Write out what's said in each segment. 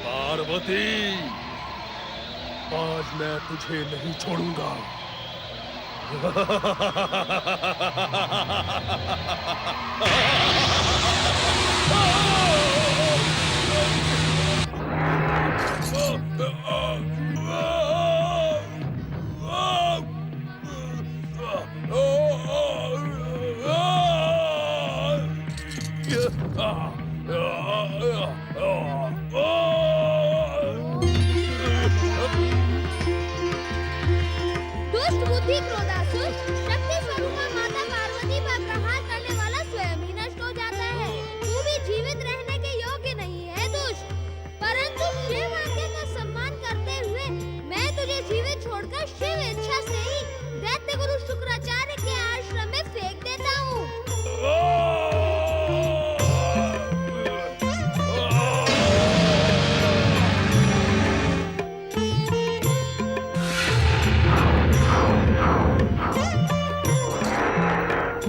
पार्वती, आज मैं तुझे नहीं छोड़ूंगा। दुष्ट बुद्धि क्रोधासुर, शक्ति स्वरूपा माता पार्वती पर प्रहार करने वाला स्वयं ही नष्ट हो जाता है। तू भी जीवित रहने के योग्य नहीं है दुष्ट, परंतु शिव आज्ञा का सम्मान करते हुए मैं तुझे जीवित छोड़कर शिव इच्छा से ही दैत्य गुरु शुक्राचार्य के आश्रम में फेंक देता हूँ।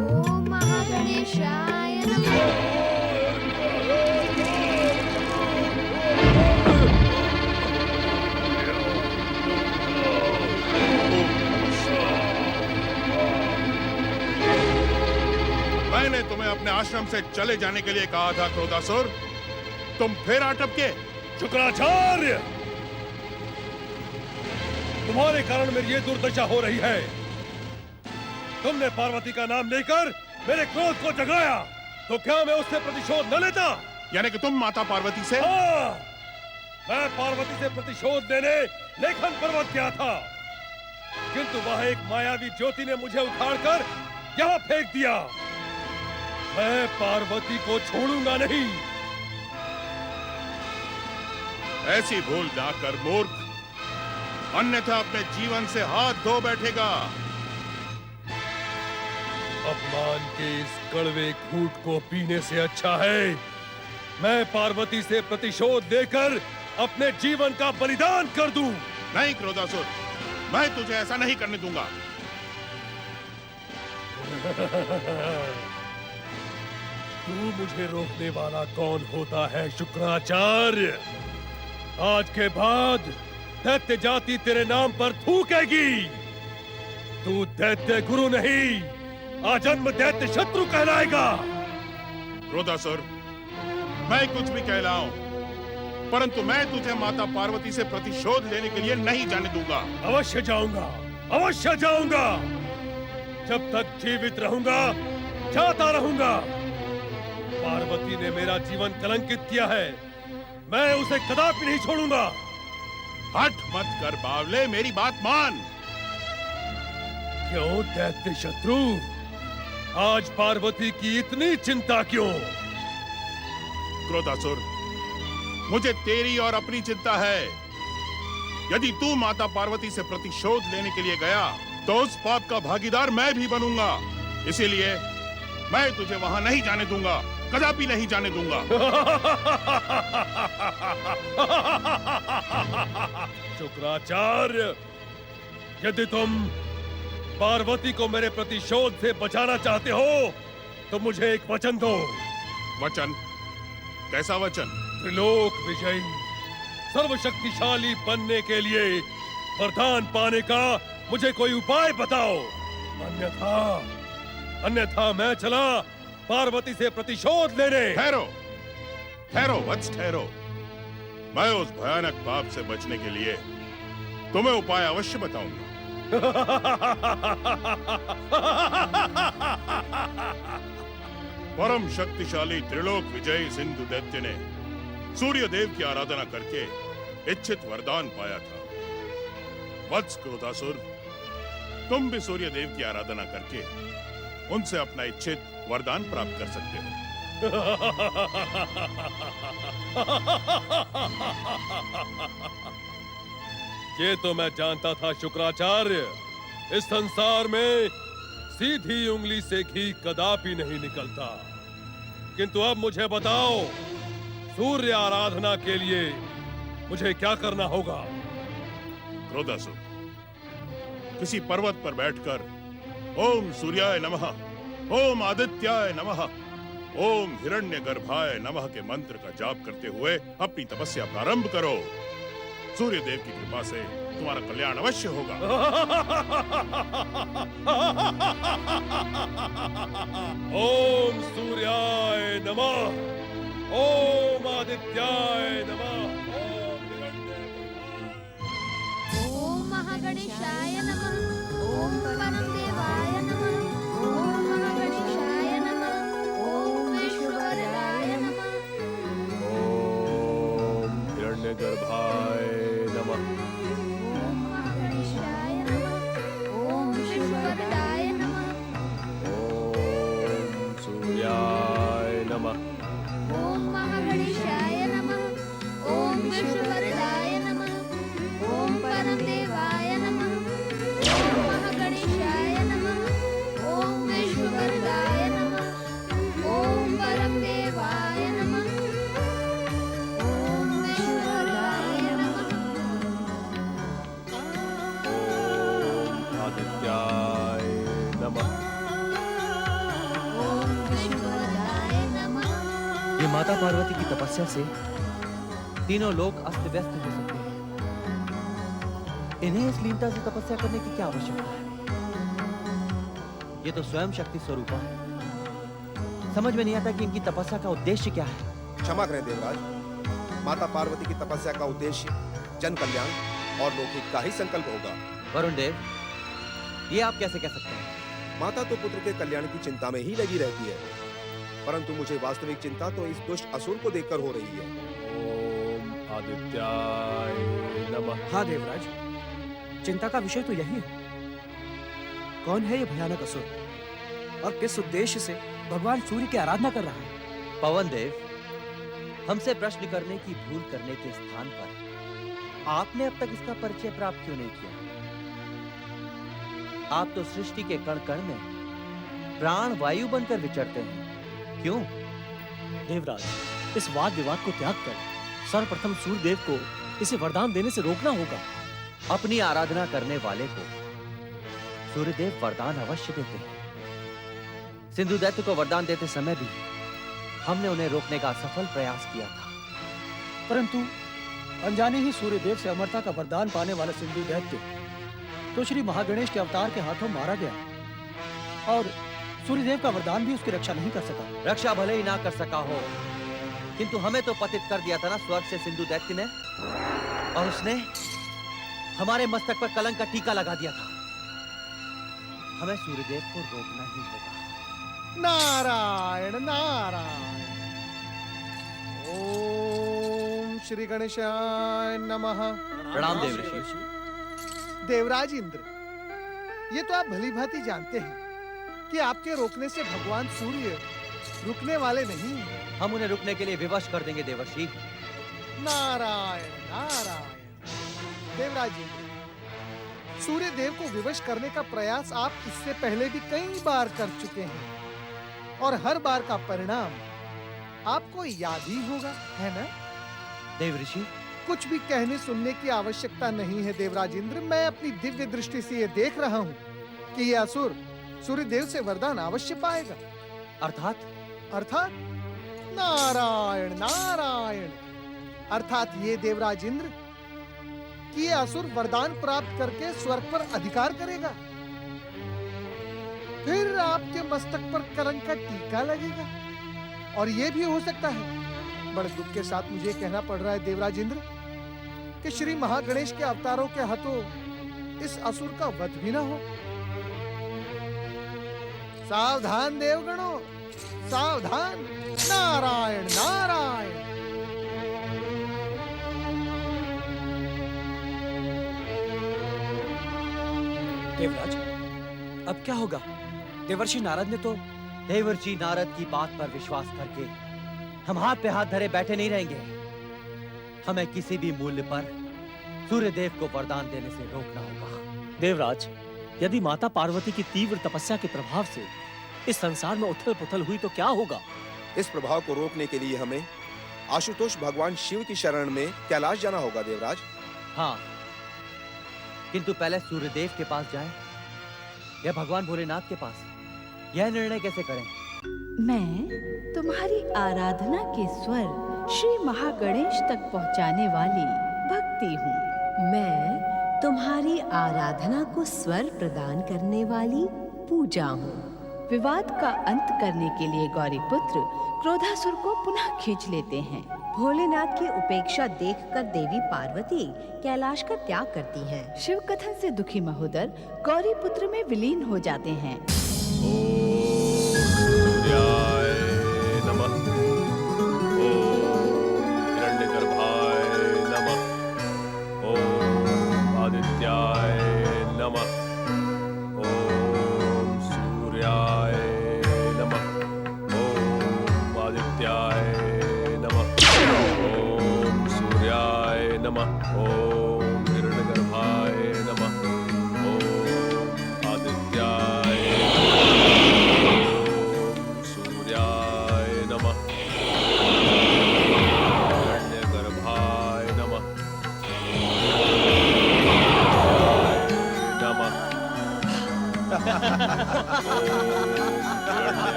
ओम महागणेशाय नमः। मैंने तुम्हें अपने आश्रम से चले जाने के लिए कहा था क्रोधासुर, तुम फिर अटके। शुक्राचार्य, तुम्हारे कारण मेरी ये दुर्दशा हो रही है। तुमने पार्वती का नाम लेकर मेरे क्रोध को जगाया, तो क्या मैं उससे प्रतिशोध न लेता? यानी कि तुम माता पार्वती से? हाँ, मैं पार्वती से प्रतिशोध लेने लेखन पर्वत गया था, किंतु वह एक मायावी ज्योति ने मुझे उखाड़कर यहाँ फेंक दिया। मैं पार्वती को छोड़ूंगा नहीं। ऐसी भूल ना कर मूर्ख, अन्यथा अपने जीवन से हाथ धो बैठेगा। अपमान के इस कड़वे घूंट को पीने से अच्छा है मैं पार्वती से प्रतिशोध देकर अपने जीवन का बलिदान कर दूं। नहीं क्रोधासुर, मैं तुझे ऐसा नहीं करने दूंगा। तू मुझे रोकने वाला कौन होता है शुक्राचार्य? आज के बाद दैत्य जाति तेरे नाम पर थूकेगी। तू दैत्य गुरु नहीं, आजन्म दैत्य शत्रु कहलाएगा। क्रोधासुर, मैं कुछ भी कहलाऊं, परंतु मैं तुझे माता पार्वती से प्रतिशोध लेने के लिए नहीं जाने दूंगा। अवश्य जाऊंगा, अवश्य जाऊंगा। जब तक जीवित रहूंगा जाता रहूंगा। पार्वती ने मेरा जीवन कलंकित किया है, मैं उसे कदापि नहीं छोड़ूंगा। हट मत कर बावले, मेरी बात मान। क्यों दैत्य शत्रु, आज पार्वती की इतनी चिंता क्यों? क्रोधासुर, मुझे तेरी और अपनी चिंता है। यदि तू माता पार्वती से प्रतिशोध लेने के लिए गया तो उस पाप का भागीदार मैं भी बनूंगा। इसीलिए मैं तुझे वहां नहीं जाने दूंगा, कदापि नहीं जाने दूंगा। शुक्राचार्य, यदि तुम पार्वती को मेरे प्रतिशोध से बचाना चाहते हो तो मुझे एक वचन दो। वचन? कैसा वचन? त्रिलोक विजयी, सर्वशक्तिशाली बनने के लिए वरदान पाने का मुझे कोई उपाय बताओ। अन्यथा मैं चला पार्वती से प्रतिशोध लेने। ठहरो, ठहरो वत्स ठहरो। मैं उस भयानक पाप से बचने के लिए तुम्हें उपाय अवश्य बताऊंगा। परम शक्तिशाली त्रिलोक विजयी सिंधु दैत्य ने सूर्य देव की आराधना करके इच्छित वरदान पाया था। वत्स क्रोधासुर, तुम भी सूर्य देव की आराधना करके उनसे अपना इच्छित वरदान प्राप्त कर सकते हो। ये तो मैं जानता था शुक्राचार्य, इस संसार में सीधी उंगली से घी कदापि नहीं निकलता। किंतु अब मुझे बताओ, सूर्य आराधना के लिए मुझे क्या करना होगा? क्रोधासुर, किसी पर्वत पर बैठकर ओम सूर्याय नमः, ओम आदित्याय नमः, ओम हिरण्यगर्भाय नमः के मंत्र का जाप करते हुए अपनी तपस्या प्रारंभ करो। सूर्य देव की कृपा से तुम्हारा कल्याण अवश्य होगा। ओम सूर्याय नमः, ओम आदित्याय नमः, ओम हिरण्यगर्भाय। ओम महागणेशाय नमः। ओम परमदेवाय नमः। ओम महागणेशाय नमः। ओम विश्ववरदाय नमः। ओम हिरण्यगर्भाय नमः। ओम महागणेशाय नमः। ओम विश्ववरदाय नमः। ओम सूर्याय नमः। ओम महागणेशाय नमः। ओम विश्ववरदाय नमः। ओम परमदेवाय नमः। ओम महागणेशाय नमः। ओम विश्ववरदाय नमः। ओम परमदेवाय नमः। ओम विश्ववरदाय नमः। ओम आदित्याय नमः। ओम विश्ववरदाय नमः। ये माता पार्वती की तपस्या से तीनों लोग अस्त व्यस्त हो सकते हैं। इन्हें इस लीनता से तपस्या करने की क्या आवश्यकता है? ये तो स्वयं शक्ति स्वरूपा है। समझ में नहीं आता कि इनकी तपस्या का उद्देश्य क्या है। क्षमा करें देवराज, माता पार्वती की तपस्या का उद्देश्य जन कल्याण और लोकहित का ही संकल्प होगा। वरुण देव, ये आप कैसे कह सकते हैं? माता तो पुत्र के कल्याण की चिंता में ही लगी रहती है, परंतु मुझे वास्तविक चिंता तो इस दुष्ट असुर को देखकर हो रही है। ओम आदित्याय नमः। हाँ देवराज, चिंता का विषय तो यही है। कौन है ये भयानक असुर और किस उद्देश्य से भगवान सूर्य की आराधना कर रहा है? पवन देव, हमसे प्रश्न करने की भूल करने के स्थान पर आपने अब तक इसका परिचय प्राप्त क्यों नहीं किया? आप तो सृष्टि के कण कण में प्राण वायु बनकर विचरते हैं। क्यों? देवराज, इस वाद विवाद को त्याग कर सर्वप्रथम सूर्यदेव को इसे वरदान देने से रोकना होगा। अपनी आराधना करने वाले को सूर्यदेव वरदान अवश्य देते हैं। सिंधु दैत्य को वरदान देते समय भी हमने उन्हें रोकने का सफल प्रयास किया था। परंतु अनजाने ही सूर्यदेव से अमरता का वरदान पाने वाला सिंधु दैत्य तो श्री महागणेश के अवतार के हाथों मारा गया और सूर्यदेव का वरदान भी उसकी रक्षा नहीं कर सका। रक्षा भले ही ना कर सका हो, किंतु हमें तो पतित कर दिया था ना स्वर्ग से सिंधु दैत्य ने, और उसने हमारे मस्तक पर कलंक का टीका लगा दिया था। हमें सूर्यदेव को रोकना ही होगा। नारायण नारायण। ओम श्री गणेशाय नमः। प्रणाम देव ऋषि। देवराज इंद्र, ये तो आप भली भांति जानते हैं कि आपके रोकने से भगवान सूर्य रुकने वाले नहीं हैं। हम उन्हें रुकने के लिए विवश कर देंगे देवर्षि। नारायण नारायण। देवराज इंद्र, सूर्य देव को विवश करने का प्रयास आप इससे पहले भी कई बार कर चुके हैं और हर बार का परिणाम आपको याद ही होगा, है ना? देव ऋषि, कुछ भी कहने सुनने की आवश्यकता नहीं है देवराज इंद्र। मैं अपनी दिव्य दृष्टि से ये देख रहा हूँ कि यह असुर सूर्यदेव से वरदान अवश्य पाएगा। अर्थात नारायण नारायण। अर्थात ये देवराज इंद्र कि ये असुर वरदान प्राप्त करके स्वर्ग पर अधिकार करेगा, फिर आपके मस्तक पर कलंक का टीका लगेगा। और ये भी हो सकता है, बड़े दुख के साथ मुझे कहना पड़ रहा है देवराज इंद्र, कि श्री महागणेश के अवतारों के हाथों इस असुर का वध भी ना हो। सावधान देवगणों, सावधान। नारायण नारायण। देवराज, अब क्या होगा? देवर्षि नारद ने तो देवर्षि नारद की बात पर विश्वास करके हम हाथ पे हाथ धरे बैठे नहीं रहेंगे। हमें किसी भी मूल्य पर सूर्यदेव को वरदान देने से रोकना होगा। देवराज, यदि माता पार्वती की तीव्र तपस्या के प्रभाव से इस संसार में उथल पुथल हुई तो क्या होगा? इस प्रभाव को रोकने के लिए हमें आशुतोष भगवान शिव की शरण में कैलाश जाना होगा देवराज। हाँ, किंतु पहले सूर्यदेव के पास जाएं या भगवान भोलेनाथ के पास, यह निर्णय कैसे करें? मैं तुम्हारी आराधना के स्वर श्री महागणेश तक पहुंचाने वाली भक्ति हूँ। मैं तुम्हारी आराधना को स्वर प्रदान करने वाली पूजा हूँ। विवाद का अंत करने के लिए गौरीपुत्र क्रोधासुर को पुनः खींच लेते हैं। भोलेनाथ की उपेक्षा देखकर देवी पार्वती कैलाश का त्याग करती हैं। शिव कथन से दुखी महोदर गौरीपुत्र में विलीन हो जाते हैं। ओम सूर्याय नमः। ओम हिरण्यगर्भाय नमः। ओम आदित्याय नमः। ओम सूर्याय नमः। ओम आदित्याय नमः। ओम सूर्याय नमः। ओम हिरण्यगर्भाय नमः। ओम आदित्याय ओम सूर्याय नमः। हिरण्यगर्भाय नमः।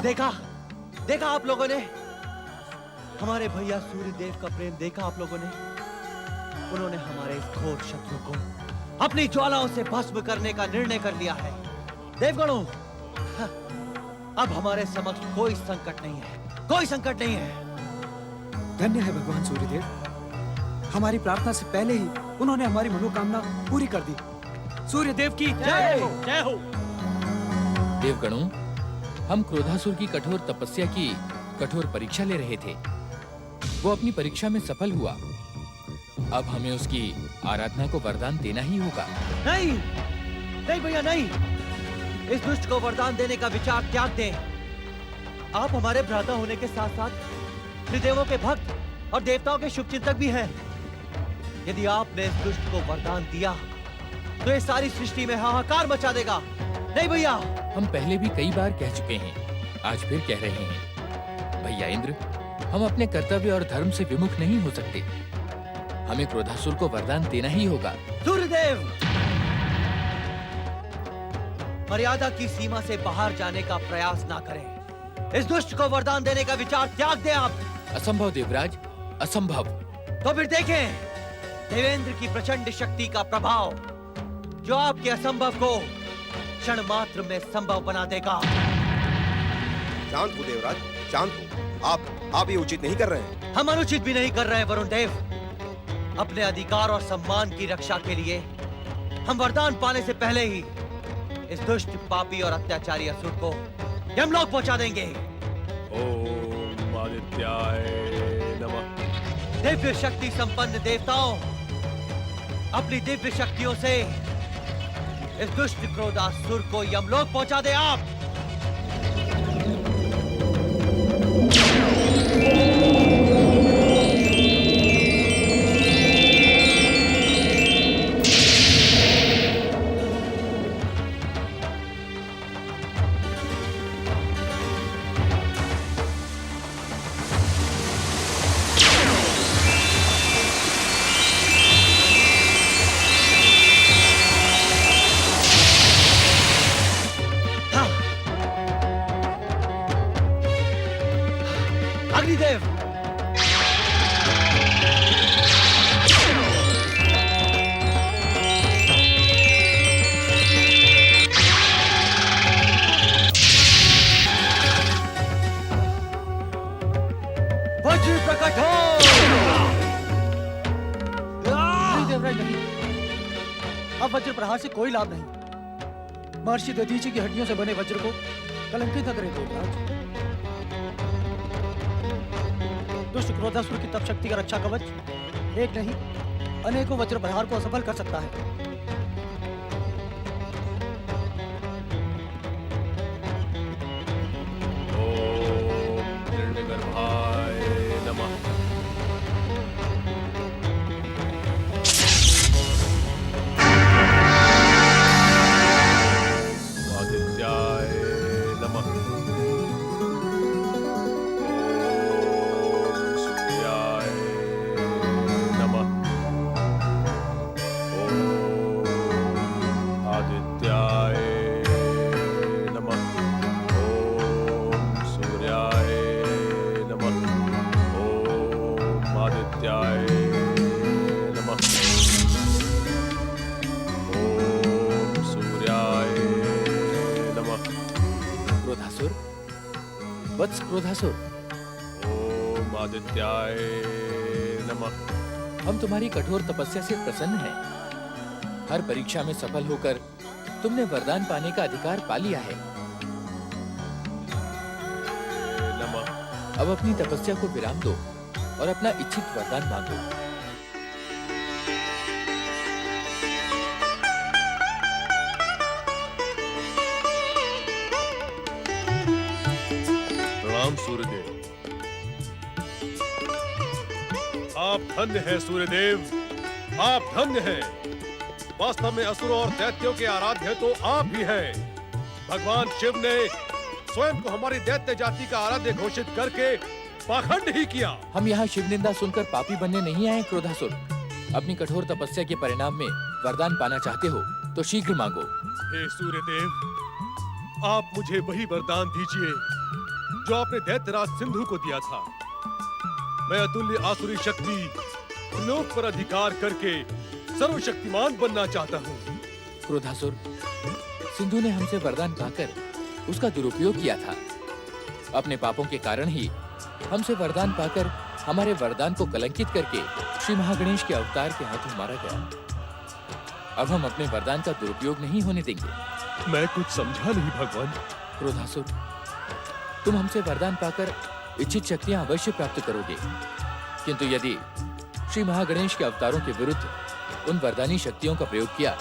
देखा, देखा आप लोगों ने, हमारे भैया सूर्यदेव का प्रेम देखा आप लोगों ने। उन्होंने हमारे इस घोर शत्रु को अपनी ज्वालाओं से भस्म करने का निर्णय कर लिया है। देवगणों, अब हमारे समक्ष कोई संकट नहीं है, कोई संकट नहीं है। धन्य है भगवान सूर्यदेव, हमारी प्रार्थना से पहले ही उन्होंने हमारी मनोकामना पूरी कर दी। सूर्यदेव की जय हो। जय हो। देवगणों, हम क्रोधासुर की कठोर तपस्या की कठोर परीक्षा ले रहे थे। वो अपनी परीक्षा में सफल हुआ। अब हमें उसकी आराधना को वरदान देना ही होगा। नहीं, नहीं भैया नहीं, इस दुष्ट को वरदान देने का विचार त्याग दें। आप हमारे भ्राता होने के साथ साथ त्रिदेवों के भक्त और देवताओं के शुभचिंतक भी हैं। यदि आपने इस दुष्ट को वरदान दिया तो ये सारी सृष्टि में हाहाकार मचा देगा। नहीं भैया, हम पहले भी कई बार कह चुके हैं, आज फिर कह रहे हैं। भैया इंद्र, हम अपने कर्तव्य और धर्म से विमुख नहीं हो सकते। हमें क्रोधासुर को वरदान देना ही होगा। सूर्यदेव, मर्यादा की सीमा से बाहर जाने का प्रयास ना करें। इस दुष्ट को वरदान देने का विचार त्याग दें आप। असंभव देवराज, असंभव। तो फिर देखें देवेंद्र की प्रचंड शक्ति का प्रभाव, जो आपके असंभव को क्षण मात्र में संभव बना देगा। शांत हो देवराज, शांत हो। आप ये उचित नहीं कर रहे हैं। हम अनुचित भी नहीं कर रहे हैं वरुण देव। अपने अधिकार और सम्मान की रक्षा के लिए हम वरदान पाने से पहले ही इस दुष्ट पापी और अत्याचारी असुर को यमलोक पहुंचा देंगे। ओम आदित्याय नमः। दिव्य शक्ति संपन्न देवताओं, अपनी दिव्य शक्तियों से इस दुष्ट क्रोधासुर को यमलोक पहुंचा दे आप। अग्निदेव, वज्र प्रकट हो। नहीं देवराज नहीं, अब वज्र प्रहार से कोई लाभ नहीं। महर्षि दधीचि की हड्डियों से बने वज्र को कलंकित न करें देवराज। दुष्ट क्रोधासुर की तप शक्ति का रक्षा कवच एक नहीं अनेकों वज्र प्रहार को असफल कर सकता है। ओम हिरण्यगर्भाय नमः। आदित्याय नमः। ओम वत्स क्रोधासुर, ओम आदित्याय नमः। हम तुम्हारी कठोर तपस्या से प्रसन्न हैं। हर परीक्षा में सफल होकर तुमने वरदान पाने का अधिकार पा लिया है। नमः। अब अपनी तपस्या को विराम दो और अपना इच्छित वरदान मांगो। प्रणाम सूर्यदेव। आप धन्य हैं सूर्यदेव, आप धन्य हैं। वास्तव में असुरों और दैत्यों के आराध्य तो आप ही हैं। भगवान शिव ने स्वयं को हमारी दैत्य जाति का आराध्य घोषित करके पाखंड ही किया। हम यहाँ शिव निंदा सुनकर पापी बनने नहीं आए क्रोधासुर। अपनी कठोर तपस्या के परिणाम में वरदान पाना चाहते हो तो शीघ्र मांगो। हे सूर्यदेव, आप मुझे वही वरदान दीजिए जो आपने दैत्यराज सिंधु को दिया था। मैं अतुल्य आसुरी शक्ति लोक पर अधिकार करके सर्वशक्तिमान बनना चाहता हूँ। क्रोधासुर, सिंधु ने हमसे वरदान पाकर उसका दुरुपयोग किया था। अपने पापों के कारण ही हमसे वरदान पाकर हमारे वरदान को कलंकित करके श्री महागणेश के अवतार के हाथों मारा गया। अब हम अपने वरदान का दुरुपयोग नहीं होने देंगे। मैं कुछ समझा नहीं भगवान। क्रोधासुर, तुम हमसे वरदान पाकर इच्छित शक्तियां अवश्य प्राप्त करोगे, किंतु यदि श्री महागणेश के अवतारों के विरुद्ध उन वरदानी शक्तियों का प्रयोग किया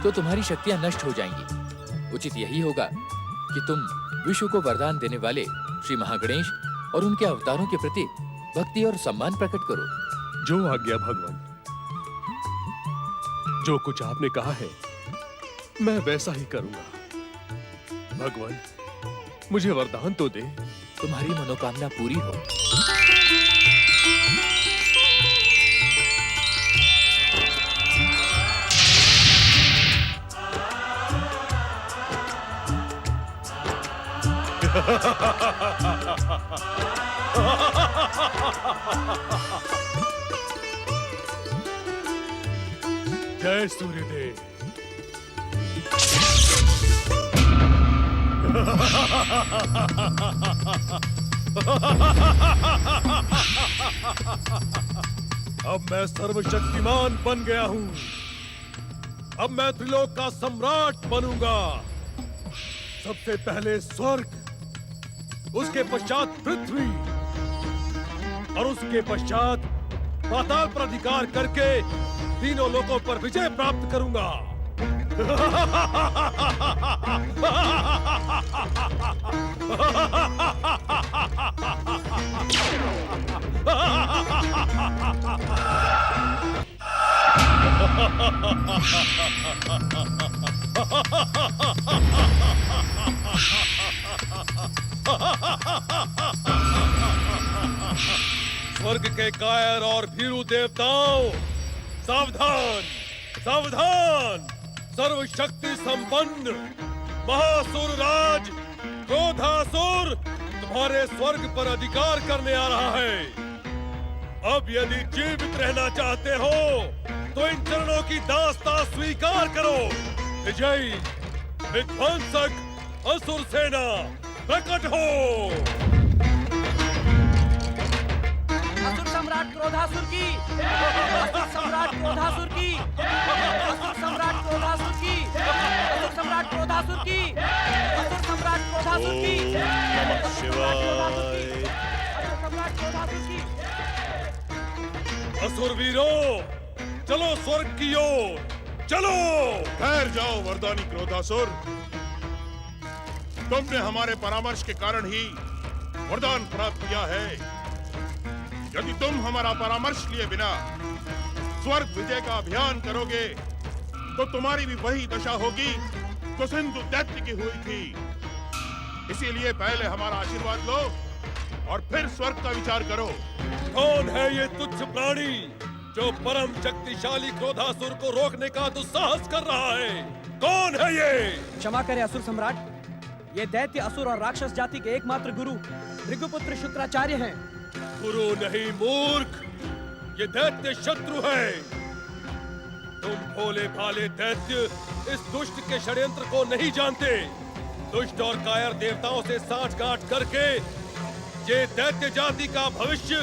तो तुम्हारी शक्तियां नष्ट हो जाएंगी। उचित यही होगा कि तुम विश्व को वरदान देने वाले श्री महागणेश और उनके अवतारों के प्रति भक्ति और सम्मान प्रकट करो। जो आज्ञा भगवान। जो कुछ आपने कहा है मैं वैसा ही करूंगा। भगवान, मुझे वरदान तो दे। तुम्हारी मनोकामना पूरी हो। जय सूर्यदेव। अब मैं सर्वशक्तिमान बन गया हूँ। अब मैं त्रिलोक का सम्राट बनूंगा। सबसे पहले स्वर्ग, उसके पश्चात पृथ्वी और उसके पश्चात पाताल पर अधिकार करके तीनों लोकों पर विजय प्राप्त करूंगा। स्वर्ग के कायर और भीरू देवताओं, सावधान सावधान। सर्वशक्ति संपन्न महासुर राज क्रोधासुर तुम्हारे स्वर्ग पर अधिकार करने आ रहा है। अब यदि जीवित रहना चाहते हो तो इन चरणों की दास्तां स्वीकार करो। विजयी विध्वंसक असुर सेना प्रकट हो। असुर सम्राट क्रोधासुर की, असुर सम्राट क्रोधासुर की, असुर सम्राट क्रोधासुर की, असुर सम्राट क्रोधासुर की, असुर सम्राट क्रोधासुर की, नमः शिवाय। असुर सम्राट क्रोधासुर की। असुर वीरों, चलो स्वर्ग की ओर चलो। ठहर जाओ वरदानी क्रोधासुर। तुमने हमारे परामर्श के कारण ही वरदान प्राप्त किया है। यदि तुम हमारा परामर्श लिए बिना स्वर्ग विजय का अभियान करोगे तो तुम्हारी भी वही दशा होगी जो सिंधु दैत्य की हुई थी। इसीलिए पहले हमारा आशीर्वाद लो और फिर स्वर्ग का विचार करो। कौन है ये तुच्छ प्राणी जो परम शक्तिशाली क्रोधासुर को रोकने का दुस्साहस कर रहा है? कौन है ये? क्षमा करें असुर सम्राट, ये दैत्य असुर और राक्षस जाति के एकमात्र गुरु भृगुपुत्र शुक्राचार्य हैं। गुरु नहीं मूर्ख, ये दैत्य शत्रु है। तुम भोले भाले दैत्य इस दुष्ट के षड्यंत्र को नहीं जानते। दुष्ट और कायर देवताओं से साठगांठ करके ये दैत्य जाति का भविष्य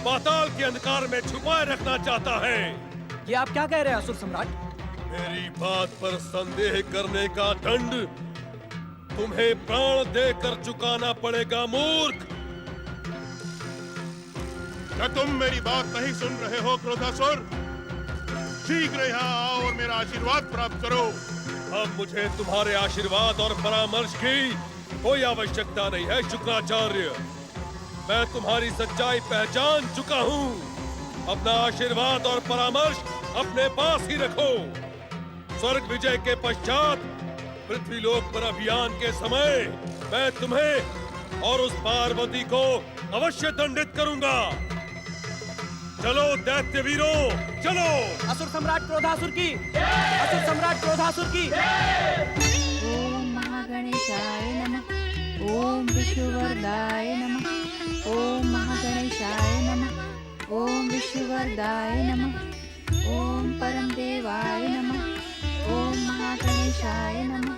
पाताल के अंधकार में छुपाए रखना चाहता है। ये आप क्या कह रहे हैं असुर सम्राट? मेरी बात पर संदेह करने का दंड तुम्हें प्राण देकर चुकाना पड़ेगा मूर्ख। क्या तुम मेरी बात नहीं सुन रहे हो क्रोधासुर? शीघ्र यहाँ आओ और मेरा आशीर्वाद प्राप्त करो। अब मुझे तुम्हारे आशीर्वाद और परामर्श की कोई आवश्यकता नहीं है शुक्राचार्य। मैं तुम्हारी सच्चाई पहचान चुका हूँ। अपना आशीर्वाद और परामर्श अपने पास ही रखो। स्वर्ग विजय के पश्चात पृथ्वीलोक पर अभियान के समय मैं तुम्हें और उस पार्वती को अवश्य दंडित करूंगा। चलो दैत्य वीरों, चलो। असुर सम्राट क्रोधासुर की, असुर सम्राट क्रोधासुर की। ओम महागणेशाय नमः। ओम विष्णुवरदाय नमः। ओम महागणेशाय नमः। ओम विष्णुवरदाय नमः। ओम परमदेवाय नमः। ओम महागणेशाय नमः।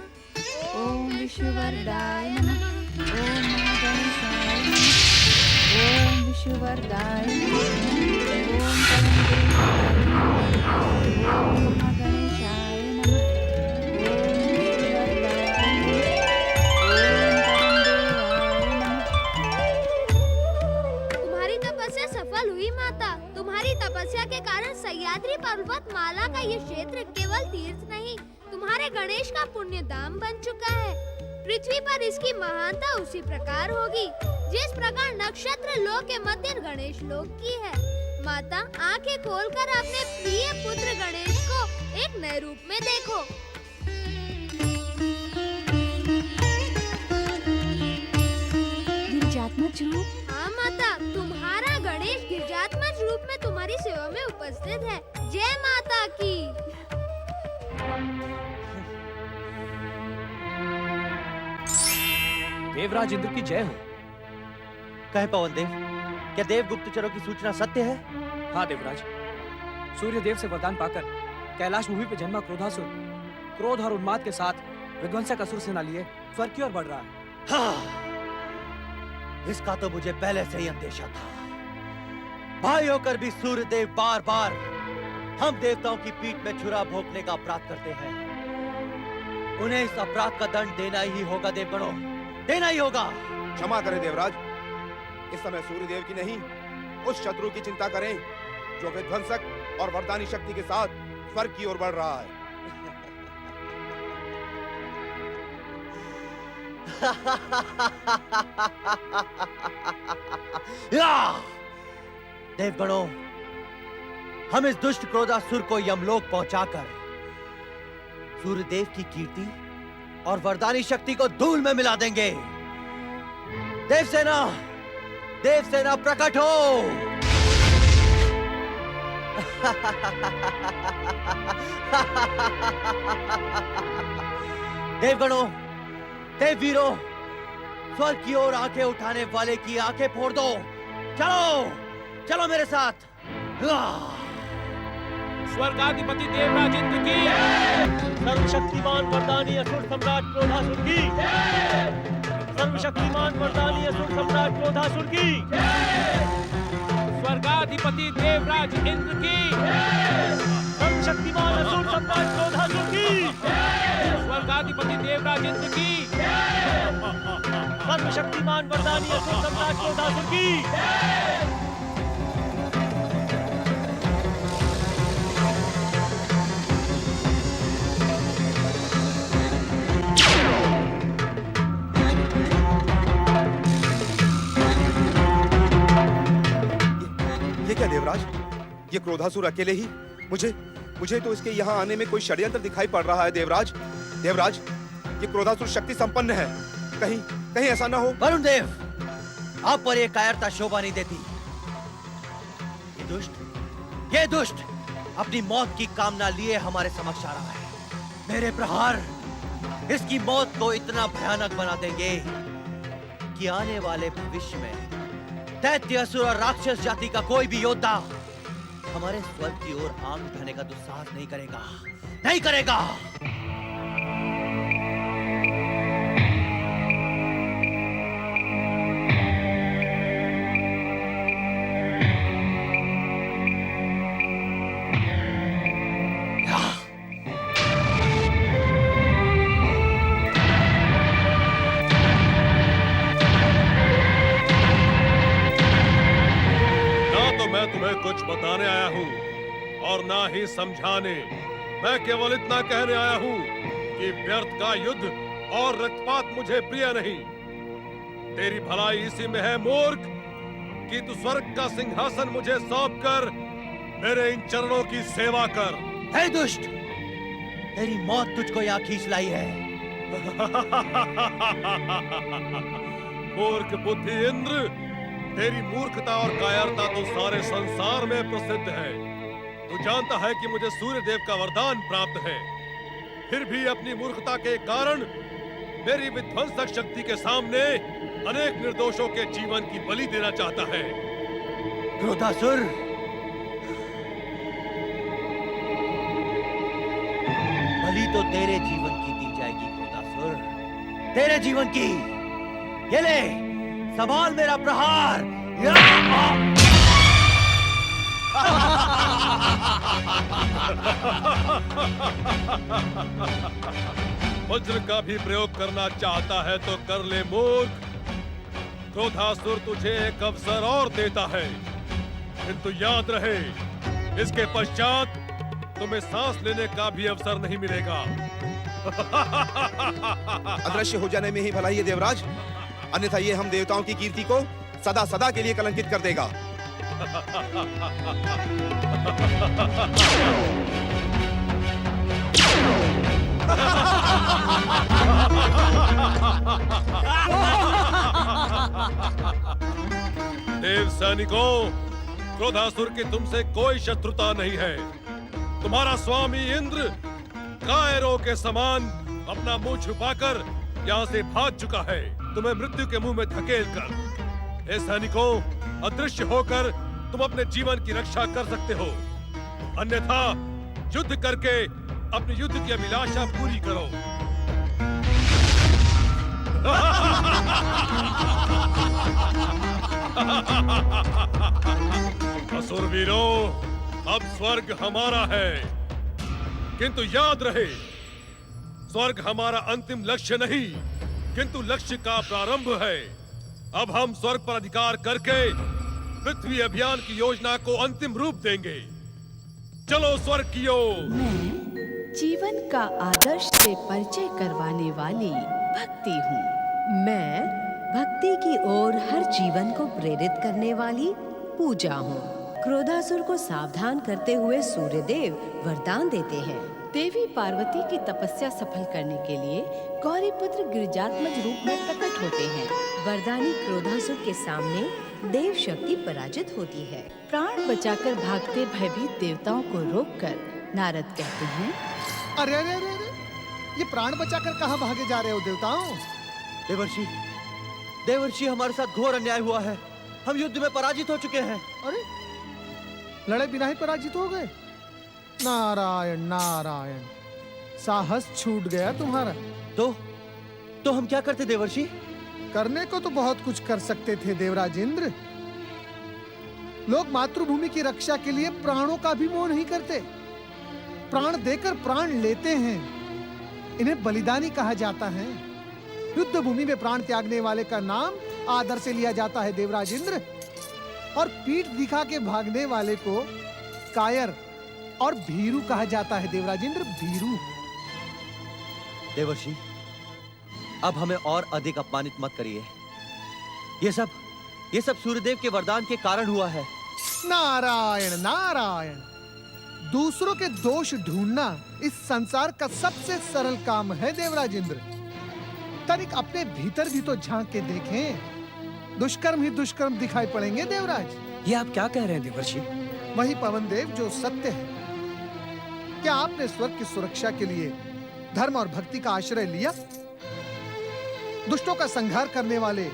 ओम विष्णुवरदाय नमः। ओम महागणेशाय नमः। ओम विष्णुवरदाय नमः। ओम परमदेवाय नमः। ओम महागणेशाय नमः। ओम विष्णुवरदाय नमः। तुम्हारी तपस्या सफल हुई माता। तुम्हारी तपस्या के कारण सह्याद्री पर्वत माला का ये क्षेत्र केवल तीर्थ नहीं, तुम्हारे गणेश का पुण्य धाम बन चुका है। पृथ्वी पर इसकी महानता उसी प्रकार होगी जिस प्रकार नक्षत्र लोक के मध्य गणेश लोक की है। माता, आंखें खोलकर अपने प्रिय पुत्र गणेश को एक नए रूप में देखो। गिरिजात्मज रूप? हाँ माता, तुम्हारा गणेश गिरिजात्मज रूप में तुम्हारी सेवा में उपस्थित है। जय माता की। देवराज इंद्र की जय हो। कहे पवन देव, क्या देव गुप्तचरों की सूचना सत्य है? हाँ देवराज, सूर्य देव से वरदान पाकर कैलाश भूमि पर जन्मा क्रोधासुर क्रोध और उन्माद के साथ विध्वंसक असुर सेना लिए स्वर्ग की ओर बढ़ रहा है। हाँ, इसका तो मुझे पहले से ही अंदेशा था। भाई होकर भी सूर्य देव बार बार हम देवताओं की पीठ में छुरा भोंकने का अपराध करते हैं। उन्हें इस अपराध का दंड देना ही होगा देवगणों, देना ही होगा। क्षमा करें देवराज, इस समय सूर्यदेव की नहीं उस शत्रु की चिंता करें जो विध्वंसक और वरदानी शक्ति के साथ स्वर्ग की ओर बढ़ रहा है। देवगणों, हम इस दुष्ट क्रोधासुर को यमलोक पहुंचाकर सूर्यदेव की कीर्ति और वरदानी शक्ति को धूल में मिला देंगे। देवसेना, देवसेना प्रकट हो। देवगणों, देववीरों, स्वर्ग की ओर आंखें उठाने वाले की आंखें फोड़ दो। चलो, चलो मेरे साथ। स्वर्गाधिपति देवराज इंद्र की, सर्वशक्तिमान वरदानी असुर सम्राट क्रोधासुर की, सर्वशक्तिमान वरदानी असुर सम्राट क्रोधासुर की, स्वर्गाधिपति देवराज इंद्र की, सर्वशक्तिमान असुर सम्राट क्रोधासुर की, स्वर्गाधिपति देवराज इंद्र की, सर्वशक्तिमान वरदानी असुर सम्राट क्रोधासुर की। ये क्या देवराज, ये क्रोधासुर अकेले ही? मुझे तो इसके यहाँ आने में कोई षड्यंत्र दिखाई पड़ रहा है देवराज। देवराज, ये क्रोधासुर शक्ति संपन्न है, कहीं ऐसा ना हो। वरुण देव, आप पर ये कायरता शोभा नहीं देती। ये दुष्ट अपनी मौत की कामना लिए हमारे समक्ष आ रहा है। मेरे प्रहार इसकी मौत को इतना भयानक बना देंगे कि आने वाले भविष्य में दैत्य, असुर और राक्षस जाति का कोई भी योद्धा हमारे स्वर्ग की ओर आंख उठाने का दुस्साहस नहीं करेगा, नहीं करेगा। ही समझाने। मैं केवल इतना कहने आया हूँ कि व्यर्थ का युद्ध और रक्तपात मुझे प्रिय नहीं। तेरी भलाई इसी में है मूर्ख कि तू स्वर्ग का सिंहासन मुझे सौंपकर मेरे इन चरणों की सेवा कर। हे दुष्ट, तेरी मौत तुझको यहाँ खींच लाई है। मूर्ख बुद्धि इंद्र, तेरी मूर्खता और कायरता तो सारे संसार में प्रसिद्ध है। तू जानता है कि मुझे सूर्य देव का वरदान प्राप्त है, फिर भी अपनी मूर्खता के कारण मेरी विध्वंसक शक्ति के सामने अनेक निर्दोषों के जीवन की बलि देना चाहता है। क्रोधासुर, बलि तो तेरे जीवन की दी जाएगी क्रोधासुर, तेरे जीवन की। ये ले, संभाल मेरा प्रहार। वज्र का भी प्रयोग करना चाहता है तो कर ले मूर्ख। क्रोधासुर तुझे एक अवसर और देता है, किंतु याद रहे, इसके पश्चात तुम्हें सांस लेने का भी अवसर नहीं मिलेगा। अदृश्य हो जाने में ही भलाई है देवराज, अन्यथा ये हम देवताओं की कीर्ति को सदा सदा के लिए कलंकित कर देगा। देव सैनिकों, क्रोधासुर की तुमसे कोई शत्रुता नहीं है। तुम्हारा स्वामी इंद्र कायरों के समान अपना मुंह छुपाकर यहाँ से भाग चुका है, तुम्हें मृत्यु के मुंह में धकेल कर। हे सैनिकों, अदृश्य होकर तुम अपने जीवन की रक्षा कर सकते हो, अन्यथा युद्ध करके अपनी युद्ध की अभिलाषा पूरी करो। असुरवीरों, अब स्वर्ग हमारा है, किंतु याद रहे, स्वर्ग हमारा अंतिम लक्ष्य नहीं, किंतु लक्ष्य का प्रारंभ है। अब हम स्वर्ग पर अधिकार करके पृथ्वी अभियान की योजना को अंतिम रूप देंगे। चलो स्वर्ग की ओर। मैं जीवन का आदर्श से परिचय करवाने वाली भक्ति हूँ। मैं भक्ति की ओर हर जीवन को प्रेरित करने वाली पूजा हूँ। क्रोधासुर को सावधान करते हुए सूर्यदेव वरदान देते हैं। देवी पार्वती की तपस्या सफल करने के लिए गौरीपुत्र गिरिजात्मज रूप में प्रकट होते हैं। वरदानी क्रोधासुर के सामने देव शक्ति पराजित होती है। प्राण बचाकर भागते भयभीत देवताओं को रोककर नारद कहते हैं, अरे अरे अरे अरे, ये प्राण बचाकर कहाँ भागे जा रहे हो देवताओं? देवर्षि, देवर्षि, हमारे साथ घोर अन्याय हुआ है। हम युद्ध में पराजित हो चुके हैं। अरे, लड़े बिना ही पराजित हो गए? नारायण नारायण, साहस छूट गया तुम्हारा। तो हम क्या करते देवर्षि? करने को तो बहुत कुछ कर सकते थे देवराज इंद्र। लोग मातृभूमि की रक्षा के लिए प्राणों का भी मोह नहीं करते, प्राण देकर प्राण लेते हैं। इन्हें बलिदानी कहा जाता है। युद्ध भूमि में प्राण त्यागने वाले का नाम आदर से लिया जाता है देवराज इंद्र, और पीठ दिखा के भागने वाले को कायर और भीरू कहा जाता है देवराज इंद्र, भीरू। देवर्षि, अब हमें और अधिक अपमानित मत करिए। ये सब सूर्यदेव के वरदान के कारण हुआ है। नारायण नारायण, दूसरों के दोष ढूंढना इस संसार का सबसे सरल काम है देवराज इंद्र। तनिक अपने भीतर भी तो झांक के देखें, दुष्कर्म ही दुष्कर्म दिखाई पड़ेंगे देवराज। ये आप क्या कह रहे हैं देवर्षि? वही पवन देव जो सत्य है। क्या आपने स्वर्ग की सुरक्षा के लिए धर्म और भक्ति का आश्रय लिया? दुष्टों का संहार करने वाले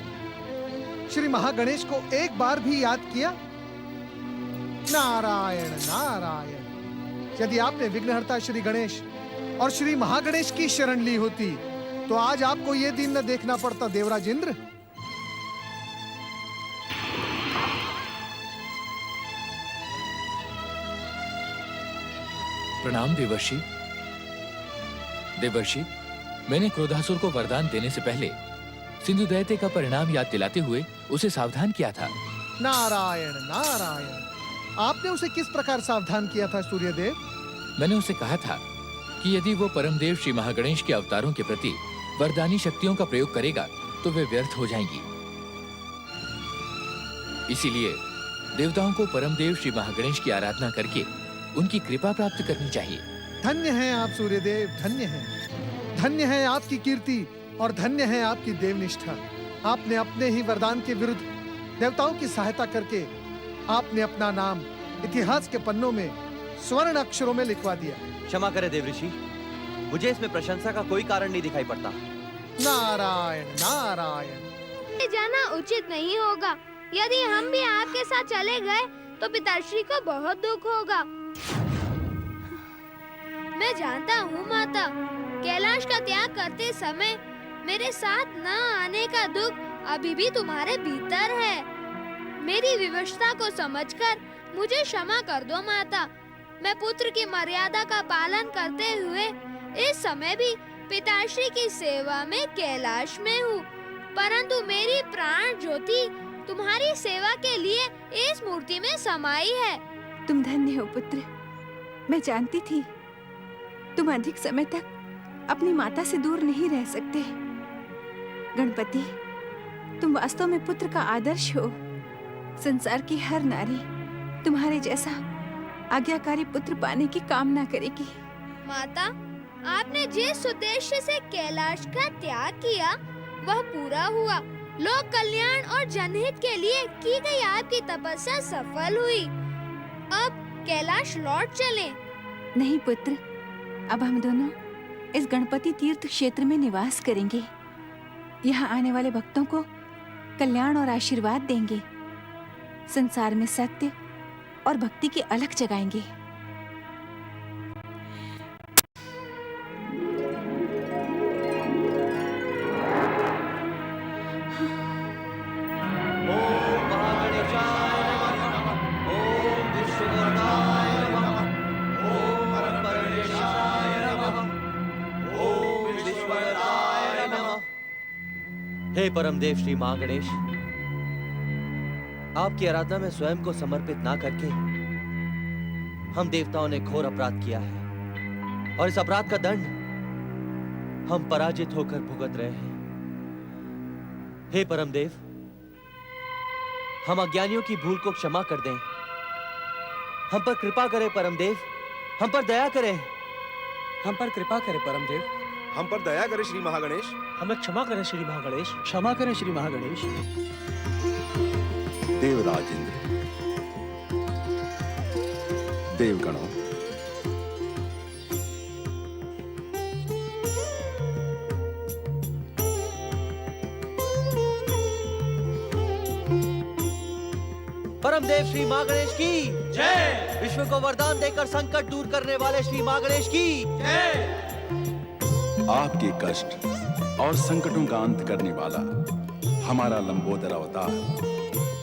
श्री महागणेश को एक बार भी याद किया? नारायण नारायण, यदि आपने विघ्नहर्ता श्री गणेश और श्री महागणेश की शरण ली होती तो आज आपको यह दिन न देखना पड़ता देवराज इंद्र। प्रणाम देवर्षि। देवर्षि, मैंने क्रोधासुर को वरदान देने से पहले सिंधु दैत्य का परिणाम याद दिलाते हुए उसे सावधान किया था। नारायण नारायण, आपने उसे किस प्रकार सावधान किया था सूर्यदेव? मैंने उसे कहा था कि यदि वो परमदेव श्री महागणेश के अवतारों के प्रति वरदानी शक्तियों का प्रयोग करेगा तो वे व्यर्थ हो जाएंगी। इसीलिए देवताओं को परमदेव श्री महागणेश की आराधना करके उनकी कृपा प्राप्त करनी चाहिए। धन्य हैं आप सूर्यदेव, धन्य हैं। धन्य है आपकी कीर्ति और धन्य है आपकी देवनिष्ठा। आपने अपने ही वरदान के विरुद्ध देवताओं की सहायता करके आपने अपना नाम इतिहास के पन्नों में स्वर्ण अक्षरों में लिखवा दिया। क्षमा करें देव ऋषि, मुझे इसमें प्रशंसा का कोई कारण नहीं दिखाई पड़ता। नारायण नारायण। ये जाना उचित नहीं होगा। यदि हम भी आपके साथ चले गए तो पिताश्री को बहुत दुख होगा। मैं जानता हूँ माता, कैलाश का त्याग करते समय मेरे साथ न आने का दुख अभी भी तुम्हारे भीतर है। मेरी विवशता को समझकर मुझे क्षमा कर दो माता। मैं पुत्र की मर्यादा का पालन करते हुए इस समय भी पिताश्री की सेवा में कैलाश में हूँ, परंतु मेरी प्राण ज्योति तुम्हारी सेवा के लिए इस मूर्ति में समाई है। तुम धन्य हो पुत्र। मैं जानती थी तुम अधिक समय तक अपनी माता से दूर नहीं रह सकते। गणपति, तुम वास्तव में पुत्र का आदर्श हो। संसार की हर नारी तुम्हारे जैसा आज्ञाकारी पुत्र पाने की कामना करेगी। माता, आपने जिस उद्देश्य से कैलाश का त्याग किया वह पूरा हुआ। लोक कल्याण और जनहित के लिए की गई आपकी तपस्या सफल हुई। अब कैलाश लौट चलें। नहीं पुत्र, अब हम दोनों इस गणपति तीर्थ क्षेत्र में निवास करेंगे। यहाँ आने वाले भक्तों को कल्याण और आशीर्वाद देंगे। संसार में सत्य और भक्ति की अलख जगाएंगे। हे परमदेव श्री महागणेश, आपकी आराधना में स्वयं को समर्पित ना करके हम देवताओं ने घोर अपराध किया है और इस अपराध का दंड हम पराजित होकर भुगत रहे हैं। हे परमदेव, हम अज्ञानियों की भूल को क्षमा कर दें। हम पर कृपा करें परमदेव, हम पर दया करें। हम पर कृपा करें परमदेव, हम पर दया करें श्री महागणेश। हमें क्षमा करें श्री महागणेश। क्षमा करें श्री महागणेश। देवराज इंद्र, देवगणों, परमदेव श्री महागणेश की जय। विश्व को वरदान देकर संकट दूर करने वाले श्री महागणेश की जय। आपके कष्ट और संकटों का अंत करने वाला हमारा लंबोदर अवतार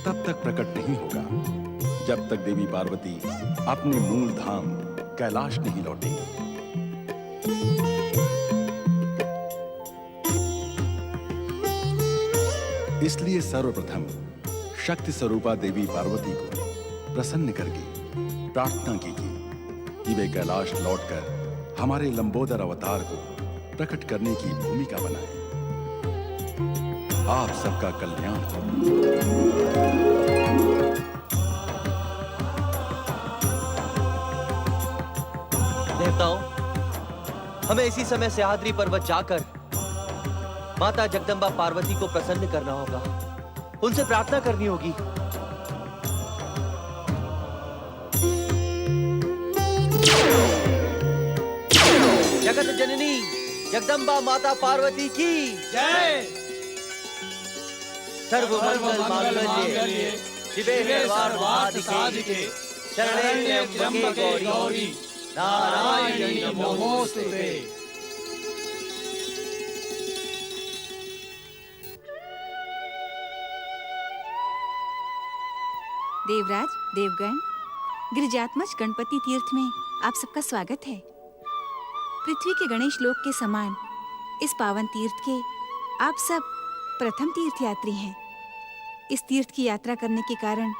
तब तक प्रकट नहीं होगा जब तक देवी पार्वती अपने मूल धाम कैलाश नहीं लौटेंगी। इसलिए सर्वप्रथम शक्ति स्वरूपा देवी पार्वती को प्रसन्न करके प्रार्थना कीजिए कि वे कैलाश लौटकर हमारे लंबोदर अवतार को प्रकट करने की भूमिका बनाए। आप सबका कल्याण हो। देवताओं, हमें इसी समय सह्याद्री पर्वत जाकर माता जगदम्बा पार्वती को प्रसन्न करना होगा, उनसे प्रार्थना करनी होगी। जगत जननी जगदम्बा माता पार्वती की जय। सर्वमंगल मांगल्ये शिवे सर्वार्थ-साधिके शरण्ये त्र्यंबके गौरी नारायणी नमोस्तुते। देवराज, देवगण, गिरिजात्मज गणपति तीर्थ में आप सबका स्वागत है। पृथ्वी के गणेश लोक के समान इस पावन तीर्थ के आप सब प्रथम तीर्थयात्री हैं। इस तीर्थ की यात्रा करने के कारण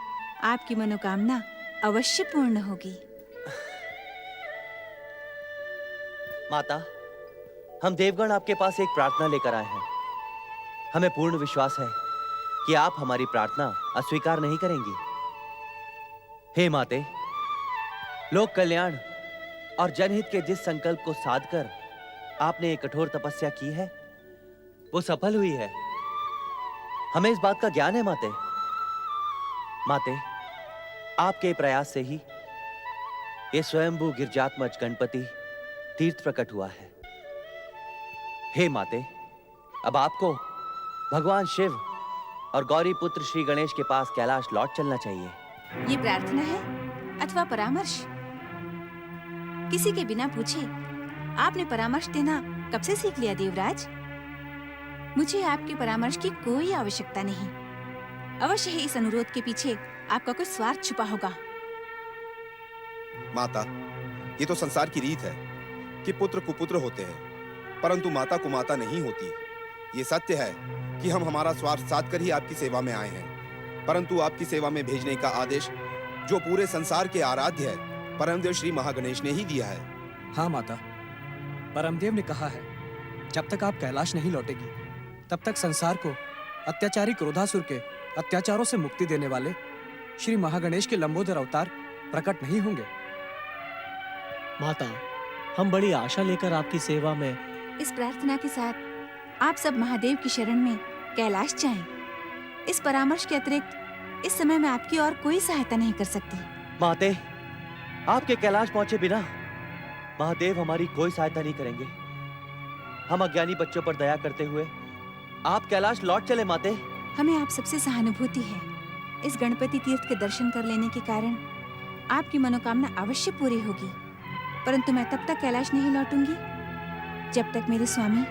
आपकी मनोकामना अवश्य पूर्ण होगी। माता, हम देवगण आपके पास एक प्रार्थना लेकर आए हैं। हमें पूर्ण विश्वास है कि आप हमारी प्रार्थना अस्वीकार नहीं करेंगी। हे माते, लोक कल्याण और जनहित के जिस संकल्प को साधकर आपने ये कठोर तपस्या की है, वो सफल हुई है। हमें इस बात का ज्ञान है माते। माते, आपके प्रयास से ही ये स्वयंभू गिरजात्मज गणपति तीर्थ प्रकट हुआ है। हे माते, अब आपको भगवान शिव और गौरी पुत्र श्री गणेश के पास कैलाश लौट चलना चाहिए। ये प्रार्थना है अथवा परामर्श? किसी के बिना पूछे आपने परामर्श देना कब से सीख लिया देवराज? मुझे आपके परामर्श की कोई आवश्यकता नहीं। अवश्य ही इस अनुरोध के पीछे आपका कोई स्वार्थ छुपा होगा। माता, ये तो संसार की रीत है कि पुत्र कुपुत्र होते हैं, परंतु माता कुमाता नहीं होती। ये सत्य है कि हम हमारा स्वार्थ साध कर ही आपकी सेवा में आए हैं, परंतु आपकी सेवा में भेजने का आदेश जो पूरे संसार के आराध्य है, परमदेव श्री महागणेश ने ही दिया है। हाँ माता, परमदेव ने कहा है, जब तक आप कैलाश नहीं लौटेगी, तब तक संसार को अत्याचारी क्रोधासुर के अत्याचारों से मुक्ति देने वाले श्री महागणेश के लंबोदर अवतार प्रकट नहीं होंगे। माता, हम बड़ी आशा लेकर आपकी सेवा में। इस प्रार्थना के साथ आप सब महादेव की शरण में कैलाश जाएं। इस परामर्श के अतिरिक्त इस समय मैं आपकी और कोई सहायता नहीं कर सकती। माते, आपके कैलाश पहुंचे बिना महादेव हमारी कोई सहायता नहीं करेंगे। हम अज्ञानी बच्चों पर दया करते हुए आप कैलाश लौट चले माते। हमें आप सबसे सहानुभूति है। इस गणपति तीर्थ के दर्शन कर लेने के कारण आपकी मनोकामना अवश्य पूरी होगी, परंतु मैं तब तक कैलाश नहीं लौटूंगी जब तक मेरे स्वामी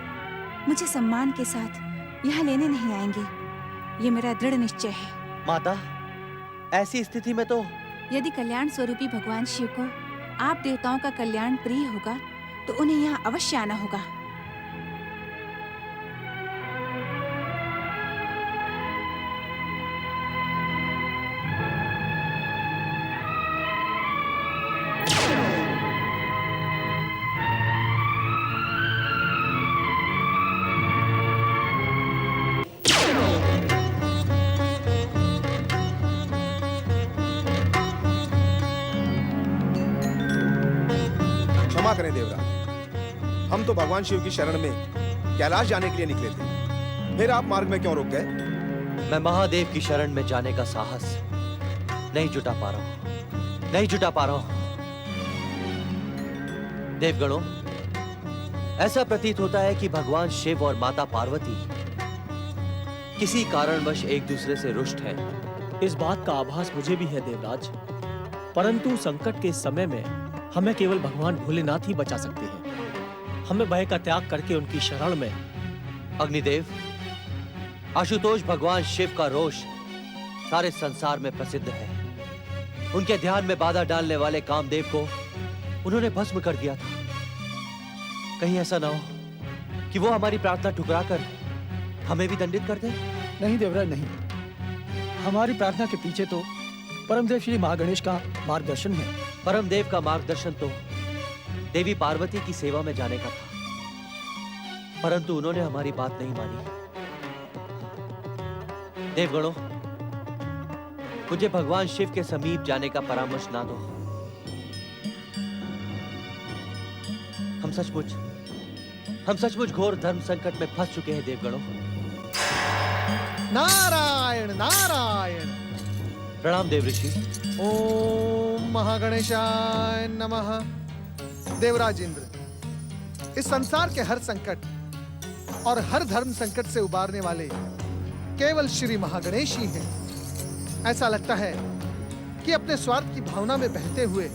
मुझे सम्मान के साथ यहाँ लेने नहीं आएंगे। ये मेरा दृढ़ निश्चय है। माता, ऐसी स्थिति में तो यदि कल्याण स्वरूपी भगवान शिव को आप देवताओं का कल्याण प्रिय होगा तो उन्हें यहाँ अवश्य आना होगा। क्षमा करें देवराज, हम तो भगवान शिव की शरण में कैलाश जाने के लिए निकले थे, फिर आप मार्ग में क्यों रुक गए? मैं महादेव की शरण में जाने का साहस नहीं जुटा पा रहा हूं। देवगणों, ऐसा प्रतीत होता है कि भगवान शिव और माता पार्वती किसी कारणवश एक दूसरे से रुष्ट हैं। इस बात का आभास मुझे भी है देवराज, परंतु संकट के समय में हमें केवल भगवान भोलेनाथ ही बचा सकते हैं। हमें भय का त्याग करके उनकी शरण में। अग्निदेव, आशुतोष भगवान शिव का रोष सारे संसार में प्रसिद्ध है। उनके ध्यान में बाधा डालने वाले कामदेव को उन्होंने भस्म कर दिया था। कहीं ऐसा ना हो कि वो हमारी प्रार्थना ठुकराकर हमें भी दंडित कर दे। नहीं देवराज, नहीं। हमारी प्रार्थना के पीछे तो परमदेव श्री महागणेश का मार्गदर्शन है। परमदेव का मार्गदर्शन तो देवी पार्वती की सेवा में जाने का था, परंतु उन्होंने हमारी बात नहीं मानी। देवगणों, मुझे भगवान शिव के समीप जाने का परामर्श ना दो। हम सचमुच घोर धर्म संकट में फंस चुके हैं देवगणों। नारायण नारायण। प्रणाम देव ऋषि। ओम महागणेशाय नमः। देवराज इंद्र, इस संसार के हर संकट और हर धर्म संकट से उबारने वाले केवल श्री महागणेश ही हैं। ऐसा लगता है कि अपने स्वार्थ की भावना में बहते हुए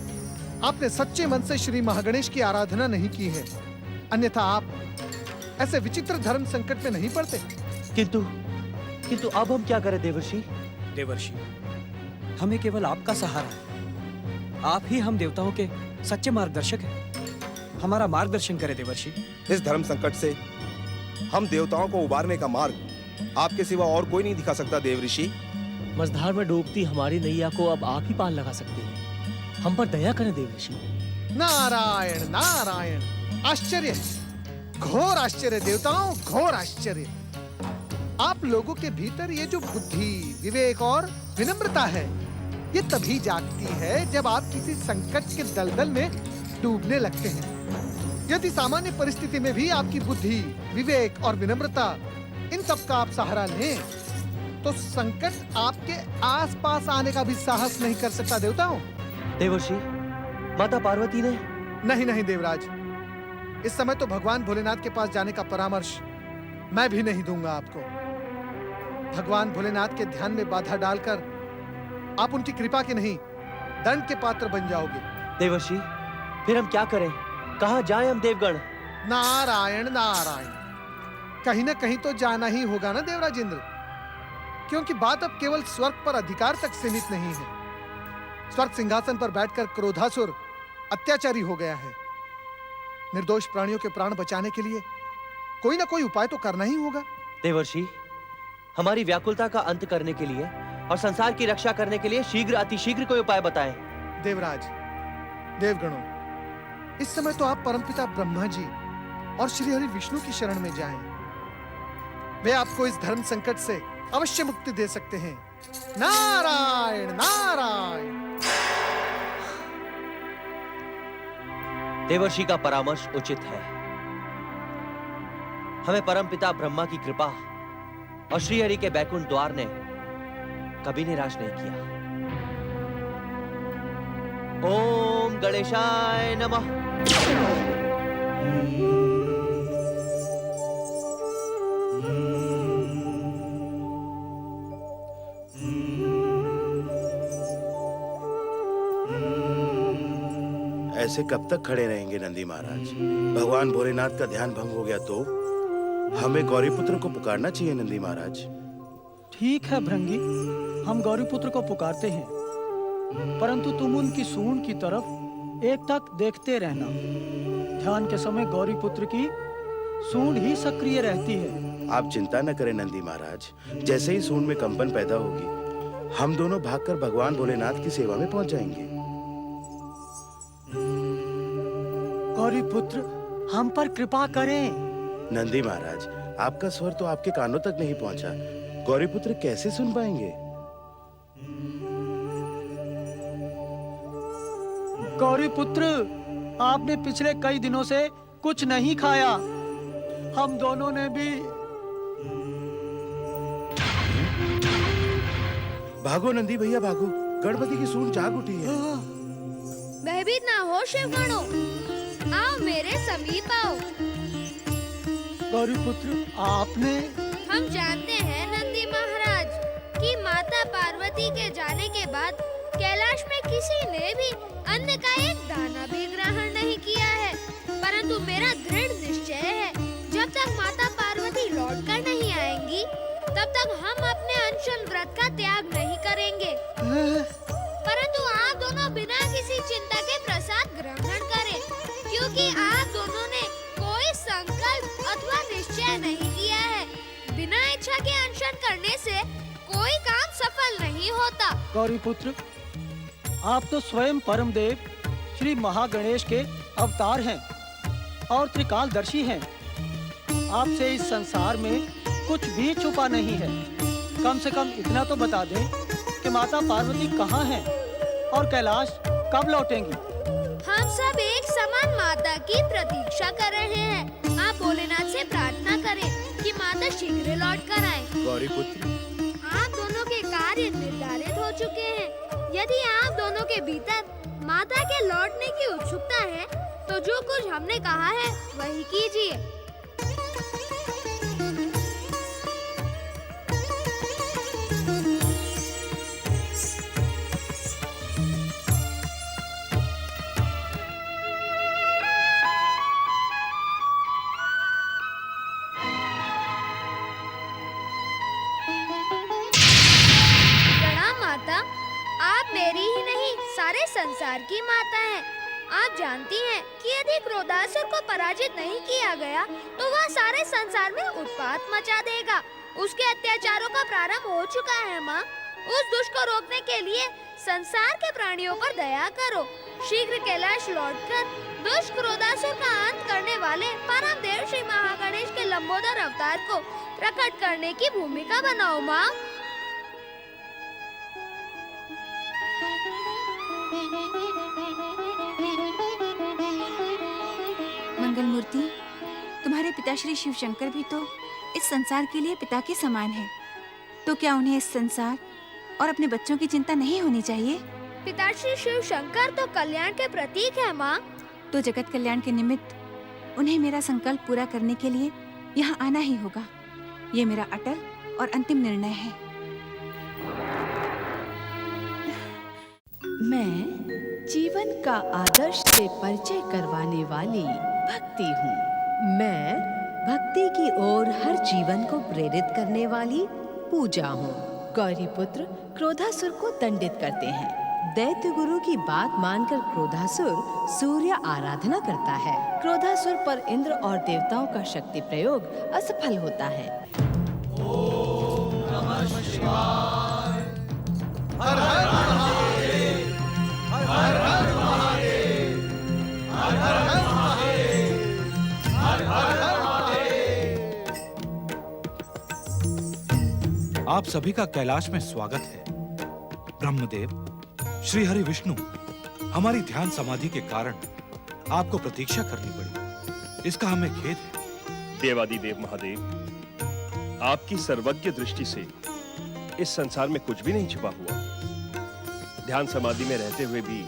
आपने सच्चे मन से श्री महागणेश की आराधना नहीं की है, अन्यथा आप ऐसे विचित्र धर्म संकट में नहीं पड़ते। किंतु अब हम क्या करें देवर्षि? देवर्षि, हमें केवल आपका सहारा है। आप ही हम देवताओं के सच्चे मार्गदर्शक हैं। हमारा मार्गदर्शन करें देवर्षि। इस धर्म संकट से हम देवताओं को उबारने का मार्ग आपके सिवा और कोई नहीं दिखा सकता देव ऋषि। मझधार में डूबती हमारी नैया को अब आप ही पार लगा सकते हैं। हम पर दया करें देव ऋषि। नारायण नारायण। आश्चर्य, घोर आश्चर्य देवताओं, घोर आश्चर्य। आप लोगों के भीतर ये जो बुद्धि, विवेक और विनम्रता है, ये तभी जागती है जब आप किसी संकट के दलदल में डूबने लगते हैं। यदि सामान्य परिस्थिति में भी आपकी बुद्धि, विवेक और विनम्रता, इन सब का आप सहारा लें, तो संकट आपके आसपास आने का भी साहस नहीं कर सकता देवताओं। देवर्षि, माता पार्वती ने? नहीं नहीं देवराज, इस समय तो भगवान भोलेनाथ के पास जाने का परामर्श मैं भी नहीं दूंगा आपको। भगवान भोलेनाथ के ध्यान में बाधा डालकर आप उनकी कृपा के नहीं, दंड के पात्र बन जाओगे। देवर्षि, फिर हम क्या करें? कहाँ जाएं हम देवगण? नारायण नारायण, कहीं ना कहीं तो जाना ही होगा ना देवराज इंद्र, क्योंकि बात अब केवल स्वर्ग पर अधिकार तक सीमित नहीं है। स्वर्ग सिंहासन पर बैठकर क्रोधासुर अत्याचारी हो गया है। निर्दोष प्राणियों के प्राण बचाने के लिए कोई ना कोई उपाय तो करना ही होगा। देवर्षि, हमारी व्याकुलता का अंत करने के लिए और संसार की रक्षा करने के लिए शीघ्र अतिशीघ्र कोई उपाय बताएं। देवराज, देवगणों, इस समय तो आप परमपिता ब्रह्मा जी और श्री हरि विष्णु की शरण में जाएं। वे आपको इस धर्म संकट से अवश्य मुक्ति दे सकते हैं। नारायण नारायण। देवर्षि का परामर्श उचित है। हमें परमपिता ब्रह्मा की कृपा और श्री हरि के बैकुंठ द्वार ने कभी निराश नहीं किया। ओम गणेशाय नमः। ऐसे कब तक खड़े रहेंगे नंदी महाराज? भगवान भोलेनाथ का ध्यान भंग हो गया तो हमें गौरीपुत्र को पुकारना चाहिए नंदी महाराज। ठीक है भृंगी, हम गौरीपुत्र को पुकारते हैं, परंतु तुम उनकी सूंड की तरफ एकटक देखते रहना। ध्यान के समय गौरीपुत्र की सूंड ही सक्रिय रहती है। आप चिंता न करें नंदी महाराज, जैसे ही सूंड में कंपन पैदा होगी, हम दोनों भागकर भगवान भोलेनाथ की सेवा में पहुंच जाएंगे। गौरीपुत्र, हम पर कृपा करें। नंदी महाराज, आपका स्वर तो आपके कानों तक नहीं पहुंचा, गौरीपुत्र कैसे सुन पाएंगे? गौरीपुत्र, आपने पिछले कई दिनों से कुछ नहीं खाया। हम दोनों ने भी। भागो नंदी भैया भागो, गणपति की सूंड जाग उठी है। भयभीत ना हो शिवगणों, आओ मेरे समीप आओ। गौरीपुत्र, आपने? हम जानते हैं नंदी महाराज कि माता पार्वती के जाने के बाद कैलाश में किसी ने भी अन्न का एक दाना भी ग्रहण नहीं किया है, परंतु मेरा दृढ़ निश्चय है, जब तक माता पार्वती लौट कर नहीं आएंगी, तब तक हम अपने अनशन व्रत का त्याग नहीं करेंगे। परंतु आप दोनों बिना किसी चिंता के प्रसाद ग्रहण करें, क्योंकि आप दोनों ने कोई संकल्प अथवा निश्चय नहीं किया है। बिना इच्छा के अनशन करने से कोई काम सफल नहीं होता। गौरीपुत्र, आप तो स्वयं परम देव श्री महागणेश के अवतार हैं और त्रिकालदर्शी हैं। आपसे इस संसार में कुछ भी छुपा नहीं है। कम से कम इतना तो बता दें कि माता पार्वती कहाँ हैं और कैलाश कब लौटेंगी? हम सब एक समान माता की प्रतीक्षा कर रहे हैं। आप भोलेनाथ से प्रार्थना करें कि माता शीघ्र लौट कर आए। गौरीपुत्र, आप दोनों के कार्य निर्धारित हो चुके हैं। यदि आप दोनों के भीतर माता के लौटने की उत्सुकता है, तो जो कुछ हमने कहा है वही कीजिए। आप मेरी ही नहीं, सारे संसार की माता हैं। आप जानती हैं कि यदि क्रोधासुर को पराजित नहीं किया गया, तो वह सारे संसार में उत्पात मचा देगा। उसके अत्याचारों का प्रारंभ हो चुका है माँ। उस दुष्ट को रोकने के लिए संसार के प्राणियों पर दया करो। शीघ्र कैलाश लौटकर दुष्ट क्रोधासुर का अंत करने वाले परम देव श्री महागणेश के लंबोदर अवतार को प्रकट करने की भूमिका बनाओ माँ। मंगल मूर्ति, तुम्हारे पिता श्री शिव शंकर भी तो इस संसार के लिए पिता के समान है, तो क्या उन्हें इस संसार और अपने बच्चों की चिंता नहीं होनी चाहिए? पिताश्री शिव शंकर तो कल्याण के प्रतीक है माँ। तो जगत कल्याण के निमित्त उन्हें मेरा संकल्प पूरा करने के लिए यहाँ आना ही होगा। ये मेरा अटल और अंतिम निर्णय है। मैं जीवन का आदर्श से परिचय करवाने वाली भक्ति हूँ। मैं भक्ति की ओर हर जीवन को प्रेरित करने वाली पूजा हूँ। गौरीपुत्र क्रोधासुर को दंडित करते हैं। दैत्य गुरु की बात मानकर क्रोधासुर सूर्य आराधना करता है। क्रोधासुर पर इंद्र और देवताओं का शक्ति प्रयोग असफल होता है। ओम नमः शिवाय। हर हर महादेव, हर हर महादेव, हर हर महादेव, हर हर महादेव। आप सभी का कैलाश में स्वागत है। ब्रह्मदेव, श्री हरि विष्णु, हमारी ध्यान समाधि के कारण आपको प्रतीक्षा करनी पड़ी, इसका हमें खेद है। देवादिदेव महादेव, आपकी सर्वज्ञ दृष्टि से इस संसार में कुछ भी नहीं छिपा हुआ। ध्यान समाधि में रहते हुए भी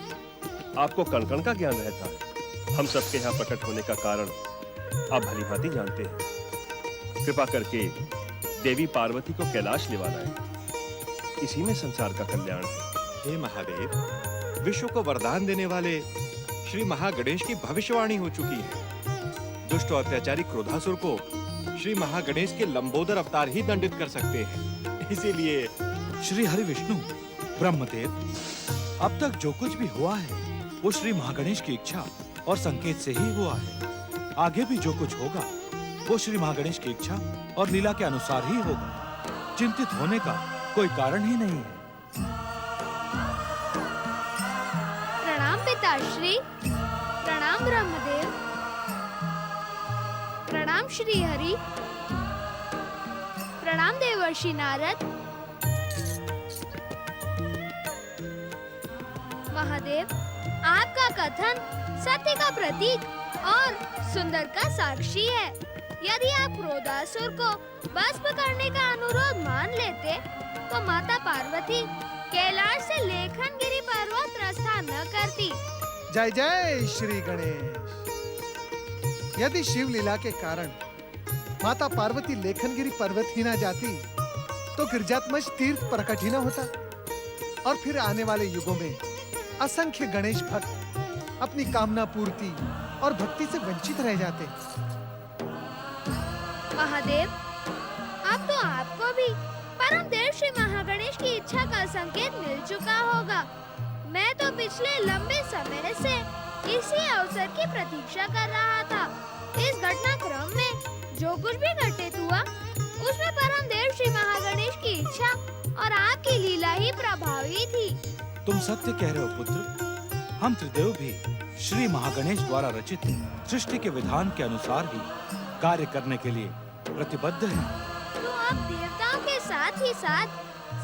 आपको कण कण का ज्ञान रहता है। हम सबके यहाँ प्रकट होने का कारण आप भलीभांति जानते हैं। कृपा करके देवी पार्वती को कैलाश लेवाना है, इसी में संसार का कल्याण है। हे महादेव, विश्व को वरदान देने वाले श्री महागणेश की भविष्यवाणी हो चुकी है। दुष्ट और अत्याचारी क्रोधासुर को श्री महागणेश के लंबोदर अवतार ही दंडित कर सकते हैं। इसीलिए श्री हरि विष्णु, ब्रह्मदेव, अब तक जो कुछ भी हुआ है वो श्री महागणेश की इच्छा और संकेत से ही हुआ है। आगे भी जो कुछ होगा वो श्री महागणेश की इच्छा और लीला के अनुसार ही होगा। चिंतित होने का कोई कारण ही नहीं है। प्रणाम पिताश्री, प्रणाम ब्रह्मदेव, प्रणाम श्री हरि, प्रणाम देवर्षि नारद। महादेव, आपका कथन सत्य का प्रतीक और सुंदर का साक्षी है। यदि आप क्रोधासुर को भस्म करने का अनुरोध मान लेते तो माता पार्वती कैलाश से लेखनगिरी पर्वत प्रस्थान न करती। जय जय श्री गणेश। यदि शिव लीला के कारण माता पार्वती लेखनगिरी पर्वत ही न जाती तो गिरजात्मज तीर्थ प्रकट ही न होता और फिर आने वाले युगों में असंख्य गणेश भक्त अपनी कामना पूर्ति और भक्ति से वंचित रह जाते। महादेव, अब तो आपको भी परम देव श्री महागणेश की इच्छा का संकेत मिल चुका होगा। मैं तो पिछले लंबे समय से इसी अवसर की प्रतीक्षा कर रहा था। इस घटनाक्रम में जो कुछ भी घटित हुआ उसमें परम देव श्री महागणेश की इच्छा और आपकी लीला ही प्रभावी थी। तुम सत्य कह रहे हो पुत्र। हम त्रिदेव भी श्री महागणेश द्वारा रचित सृष्टि के विधान के अनुसार ही कार्य करने के लिए प्रतिबद्ध हैं। तो अब देवताओं के साथ ही साथ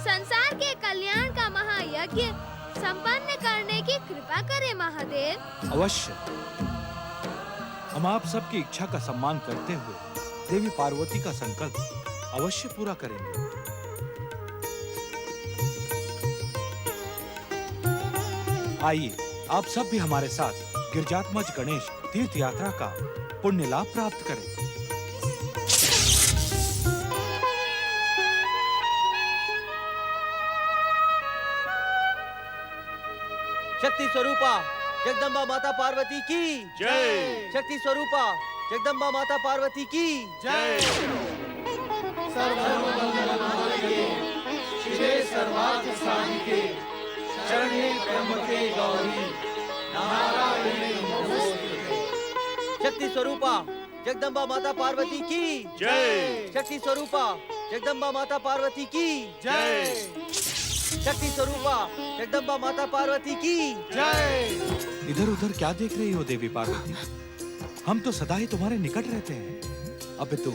संसार के कल्याण का महायज्ञ संपन्न करने की कृपा करें महादेव। अवश्य। हम आप सबकी इच्छा का सम्मान करते हुए देवी पार्वती का संकल्प अवश्य पूरा करेंगे। आइए आप सब भी हमारे साथ गिरजात्मज गणेश तीर्थ यात्रा का पुण्य लाभ प्राप्त करें। शक्ति स्वरूपा जगदम्बा माता पार्वती की जय। शक्ति स्वरूपा जगदम्बा माता पार्वती की जय। सर्वमंगलमांगल्ये शिवे सर्वार्थ साधिके शरण्ये त्र्यंबके गौरी नारायणे नमोस्तुते। शक्ति स्वरूपा जगदम्बा माता पार्वती की जय। शक्ति स्वरूपा जगदम्बा माता पार्वती की जय। शक्ति स्वरूपा जगदम्बा माता पार्वती की जय। इधर उधर क्या देख रही हो देवी पार्वती? हम तो सदा ही तुम्हारे निकट रहते हैं। अपितु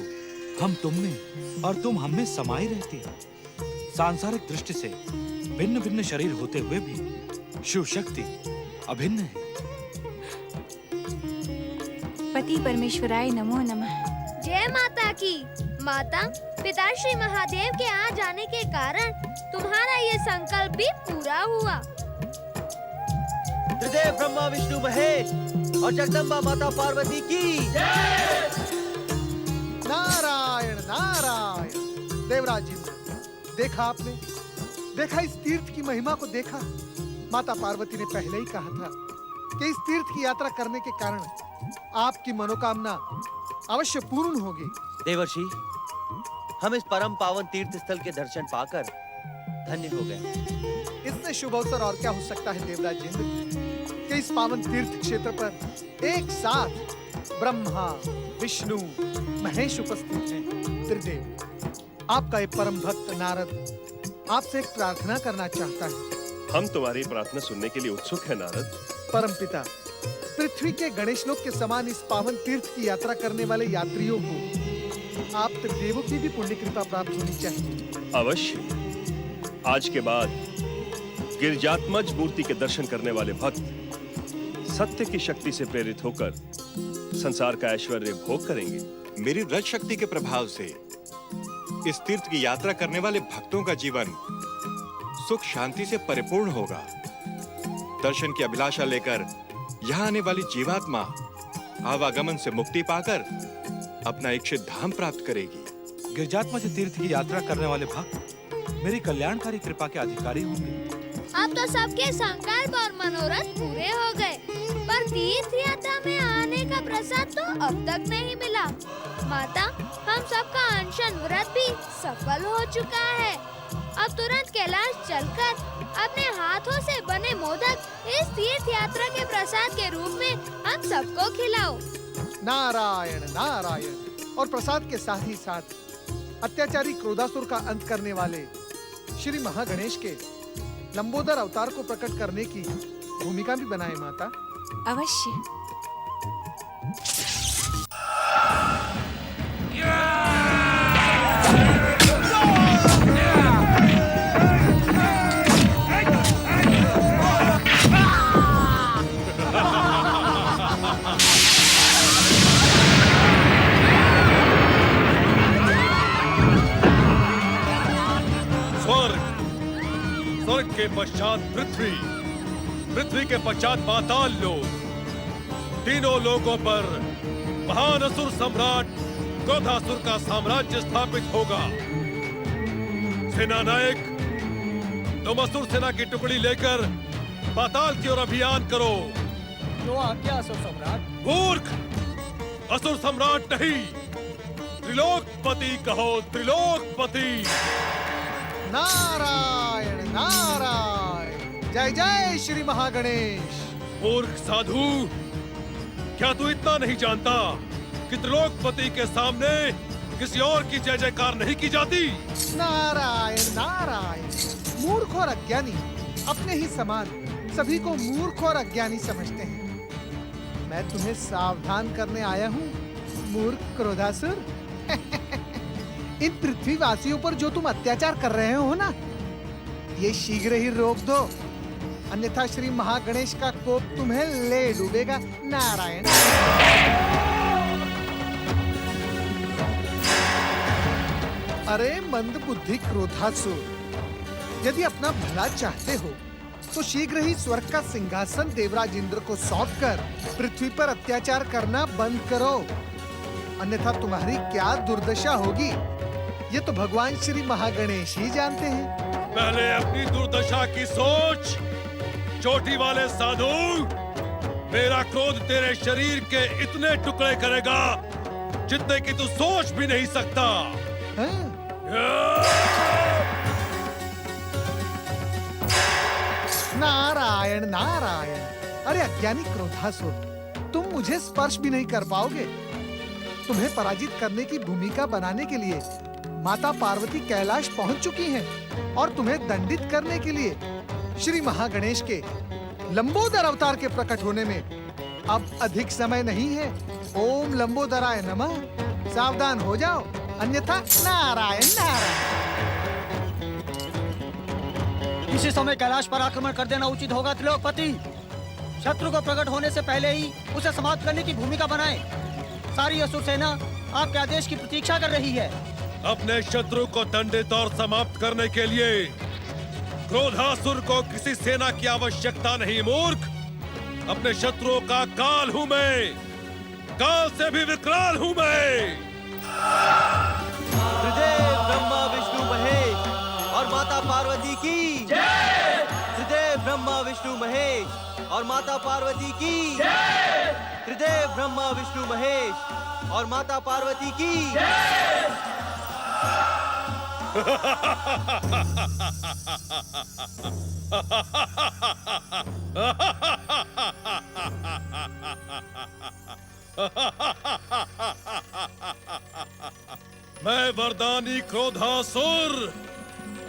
हम तुम में और तुम हम में समाये रहती है। सांसारिक दृष्टि से भिन्न भिन्न शरीर होते हुए भी शिव शक्ति अभिन्न है। पति परमेश्वराय नमो नमः। जय माता की। माता, पिताश्री महादेव के आ जाने के कारण तुम्हारा ये संकल्प भी पूरा हुआ। त्रिदेव ब्रह्मा विष्णु महेश और जगदम्बा माता पार्वती की नारायण नारायण। देवराज इंद्र, देखा आपने, देखा इस तीर्थ की महिमा को देखा। माता पार्वती ने पहले ही कहा था कि इस तीर्थ की यात्रा करने के कारण आपकी मनोकामना अवश्य पूर्ण होगी। देवर्षि, हम इस परम पावन तीर्थ स्थल के दर्शन पाकर धन्य हो गए। इससे शुभ अवसर और क्या हो सकता है देवराज इंद्र कि इस पावन तीर्थ क्षेत्र पर एक साथ ब्रह्मा विष्णु महेश उपस्थित हैं। त्रिदेव, आपका एक परम भक्त नारद आपसे एक प्रार्थना करना चाहता है। हम तुम्हारी प्रार्थना सुनने के लिए उत्सुक है नारद। परमपिता, पृथ्वी के गणेश लोक के समान इस पावन तीर्थ की यात्रा करने वाले यात्रियों को आप त्रिदेवों की भी पुण्य कृपा प्राप्त होनी चाहिए। अवश्य। आज के बाद गिरिजात्मज मूर्ति के दर्शन करने वाले भक्त सत्य की शक्ति से प्रेरित होकर संसार का ऐश्वर्य भोग करेंगे। मेरी रज शक्ति के प्रभाव से इस तीर्थ की यात्रा करने वाले भक्तों का जीवन सुख शांति से परिपूर्ण होगा। दर्शन की अभिलाषा लेकर यहाँ आने वाली जीवात्मा आवागमन से मुक्ति पाकर अपना इच्छित धाम प्राप्त करेगी। गिरिजात्मज तीर्थ की यात्रा करने वाले भक्त मेरी कल्याणकारी कृपा के अधिकारी होंगे। अब तो सबके संकल्प और मनोरथ पूरे हो गए, पर तीर्थ यात्रा में आने का प्रसाद तो अब तक नहीं मिला। माता, हम सबका अनशन व्रत भी सफल हो चुका है। अब तुरंत कैलाश चलकर अपने हाथों से बने मोदक इस तीर्थ यात्रा के प्रसाद के रूप में हम सबको खिलाओ। नारायण नारायण। और प्रसाद के साथ ही साथ अत्याचारी क्रोधासुर का अंत करने वाले श्री महागणेश के लंबोदर अवतार को प्रकट करने की भूमिका भी बनाए माता। अवश्य। स्वर्ग के पश्चात पृथ्वी, पृथ्वी के पश्चात पाताल लोक, तीनों लोकों पर महान असुर सम्राट क्रोधासुर का साम्राज्य स्थापित होगा। सेना नायक, तुम असुर सेना की टुकड़ी लेकर पाताल की ओर अभियान करो। जो आज्ञा असुर सम्राट। मूर्ख, असुर सम्राट नहीं, त्रिलोकपति कहो, त्रिलोकपति। नारायण नारायण। जय जय श्री महागणेश। मूर्ख साधु, क्या तू इतना नहीं जानता कि त्रिलोकपति के सामने किसी और की जय जयकार नहीं की जाती? नारायण नारायण। मूर्ख और अज्ञानी अपने ही समान सभी को मूर्ख और अज्ञानी समझते हैं। मैं तुम्हें सावधान करने आया हूँ मूर्ख क्रोधासुर। इन पृथ्वीवासियों पर जो तुम अत्याचार कर रहे हो ना, ये शीघ्र ही रोक दो, अन्यथा श्री महागणेश का कोप तुम्हें ले डूबेगा। नारायण। अरे मंद बुद्धि क्रोधासुर, यदि अपना भला चाहते हो तो शीघ्र ही स्वर्ग का सिंहासन देवराज इंद्र को सौंपकर पृथ्वी पर अत्याचार करना बंद करो, अन्यथा तुम्हारी क्या दुर्दशा होगी ये तो भगवान श्री महागणेश ही जानते हैं। पहले अपनी दुर्दशा की सोच। चोटी वाले साधु, मेरा क्रोध तेरे शरीर के इतने टुकड़े करेगा जितने कि तू सोच भी नहीं सकता। नारायण नारायण। अरे अज्ञानी क्रोधासुर, तुम मुझे स्पर्श भी नहीं कर पाओगे। तुम्हें पराजित करने की भूमिका बनाने के लिए माता पार्वती कैलाश पहुंच चुकी हैं और तुम्हें दंडित करने के लिए श्री महागणेश के लंबोदर अवतार के प्रकट होने में अब अधिक समय नहीं है। ओम लंबोदराय नमः। सावधान हो जाओ, अन्यथा नारायण नारायण। इसी समय कैलाश पर आक्रमण कर देना उचित होगा त्रिलोकपति। शत्रु को प्रकट होने से पहले ही उसे समाप्त करने की भूमिका बनाएं। सारी असुर सेना आपके आदेश की प्रतीक्षा कर रही है। अपने शत्रु को दंडित और समाप्त करने के लिए क्रोधासुर को किसी सेना की आवश्यकता नहीं मूर्ख। अपने शत्रुओं का काल हूं मैं, काल से भी विकराल हूं मैं। त्रिदेव ब्रह्मा विष्णु महेश और माता पार्वती की जय। त्रिदेव ब्रह्मा विष्णु महेश और माता पार्वती की जय। त्रिदेव ब्रह्मा विष्णु महेश और माता पार्वती की जय। मैं वरदानी क्रोधासुर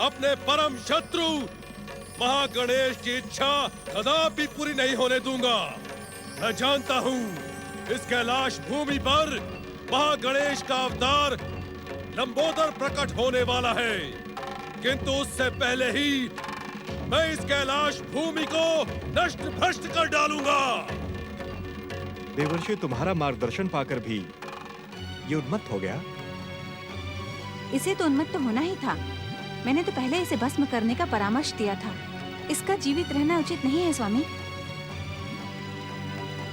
अपने परम शत्रु महागणेश की इच्छा कदापि पूरी नहीं होने दूंगा। मैं जानता हूँ इस कैलाश भूमि पर महागणेश का अवतार लंबोदर प्रकट होने वाला है, किंतु उससे पहले ही मैं इस कैलाश भूमि को नष्ट भ्रष्ट कर डालूंगा। देवर्षि, तुम्हारा मार्गदर्शन पाकर भी ये उन्मत्त हो गया। इसे तो उन्मत्त होना ही था। मैंने तो पहले इसे भस्म करने का परामर्श दिया था। इसका जीवित रहना उचित नहीं है स्वामी।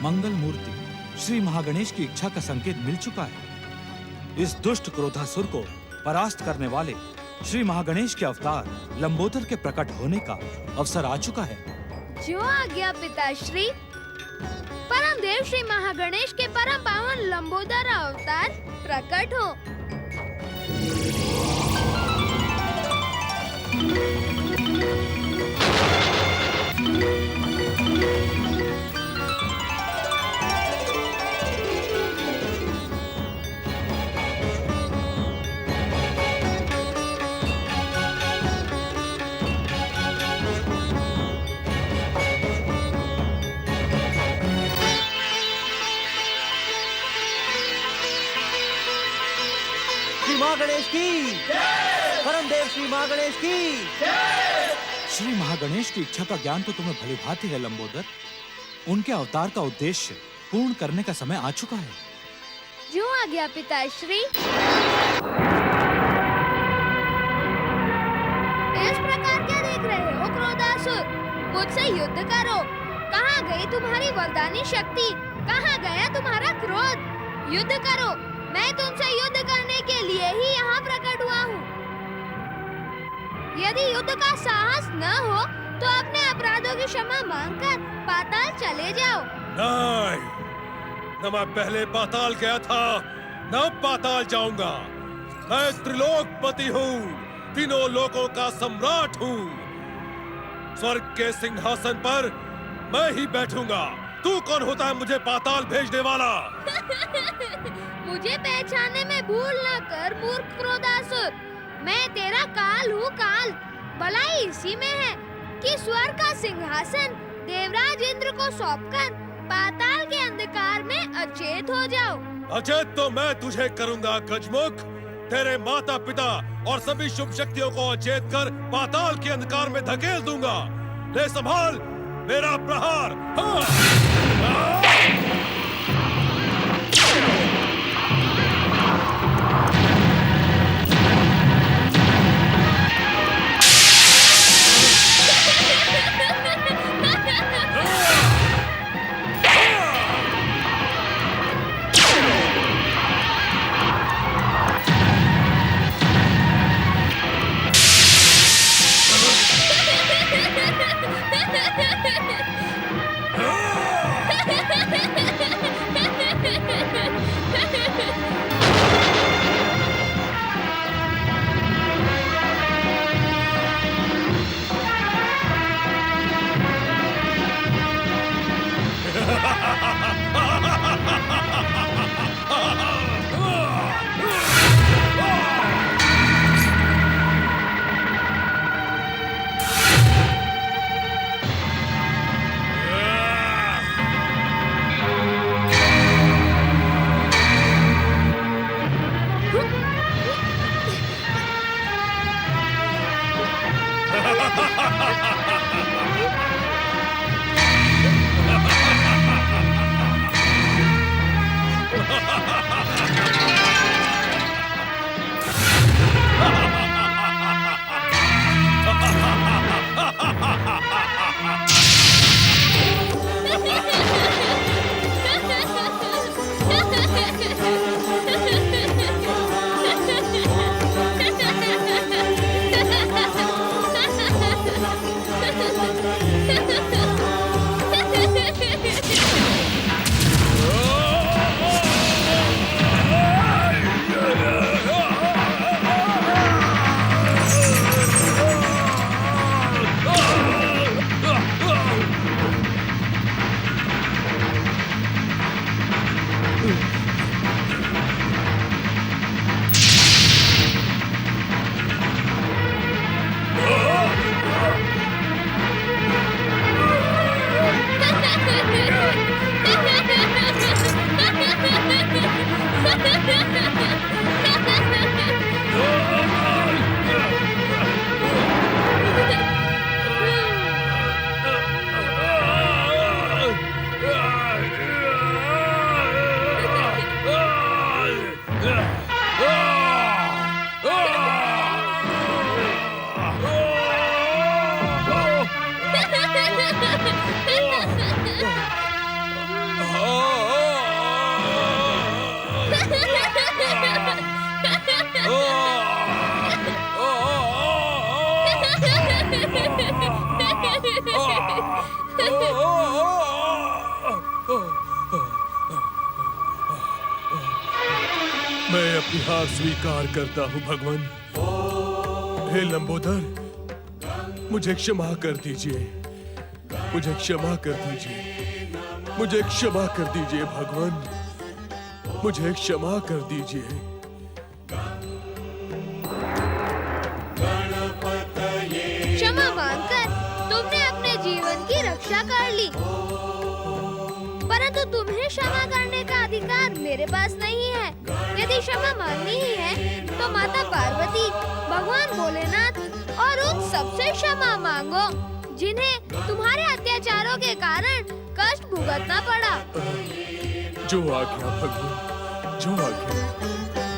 मंगल मूर्ति श्री महागणेश की इच्छा का संकेत मिल चुका है। इस दुष्ट क्रोधासुर को परास्त करने वाले श्री महागणेश के अवतार लंबोदर के प्रकट होने का अवसर आ चुका है। जो आज्ञा पिताश्री। परम देव श्री महागणेश के परम पावन लंबोदर अवतार प्रकट हो। महागणेश की परम देव श्री महागणेश की श्री महागणेश की इच्छा का ज्ञान तो तुम्हें भली भांति है लंबोदर। उनके अवतार का उद्देश्य पूर्ण करने का समय आ चुका है। जो आज्ञा पिताश्री। इस प्रकार क्या देख रहे हो क्रोधासुर? मुझसे युद्ध करो। कहाँ गई तुम्हारी वरदानी शक्ति? कहाँ गया तुम्हारा क्रोध? युद्ध करो। मैं तुमसे युद्ध करने के लिए ही यहाँ प्रकट हुआ हूँ। यदि युद्ध का साहस न हो तो अपने अपराधों की क्षमा मांगकर पाताल चले जाओ। नहीं, न मैं पहले पाताल गया था, न पाताल जाऊंगा। मैं त्रिलोकपति हूँ, तीनों लोकों का सम्राट हूँ। स्वर्ग के सिंहासन पर मैं ही बैठूंगा। तू कौन होता है मुझे पाताल भेजने वाला? मुझे पहचानने में भूल न कर मूर्ख क्रोधासुर। मैं तेरा काल हूँ काल। भलाई इसी में है कि स्वर्ग का सिंहासन देवराज इंद्र को सौंपकर पाताल के अंधकार में अचेत हो जाओ। अचेत तो मैं तुझे करूंगा गजमुख। तेरे माता पिता और सभी शुभ शक्तियों को अचेत कर पाताल के अंधकार में धकेल दूंगा। ले संभाल मेरा प्रहार। हाँ। मैं अपनी हार स्वीकार करता हूँ भगवान। हे लंबोदर, मुझे क्षमा कर दीजिए, मुझे क्षमा कर दीजिए, मुझे क्षमा कर दीजिए भगवान, मुझे क्षमा कर दीजिए। क्षमा मांगकर तुमने अपने जीवन की रक्षा कर ली, परंतु तुम्हें क्षमा करने का अधिकार मेरे पास नहीं है। यदि क्षमा मांगनी ही है तो माता पार्वती, भगवान भोलेनाथ और उन सबसे क्षमा मांगो जिन्हें तुम्हारे अत्याचारों के कारण कष्ट भुगतना पड़ा। जो आज्ञा भगवान, जो आज्ञा।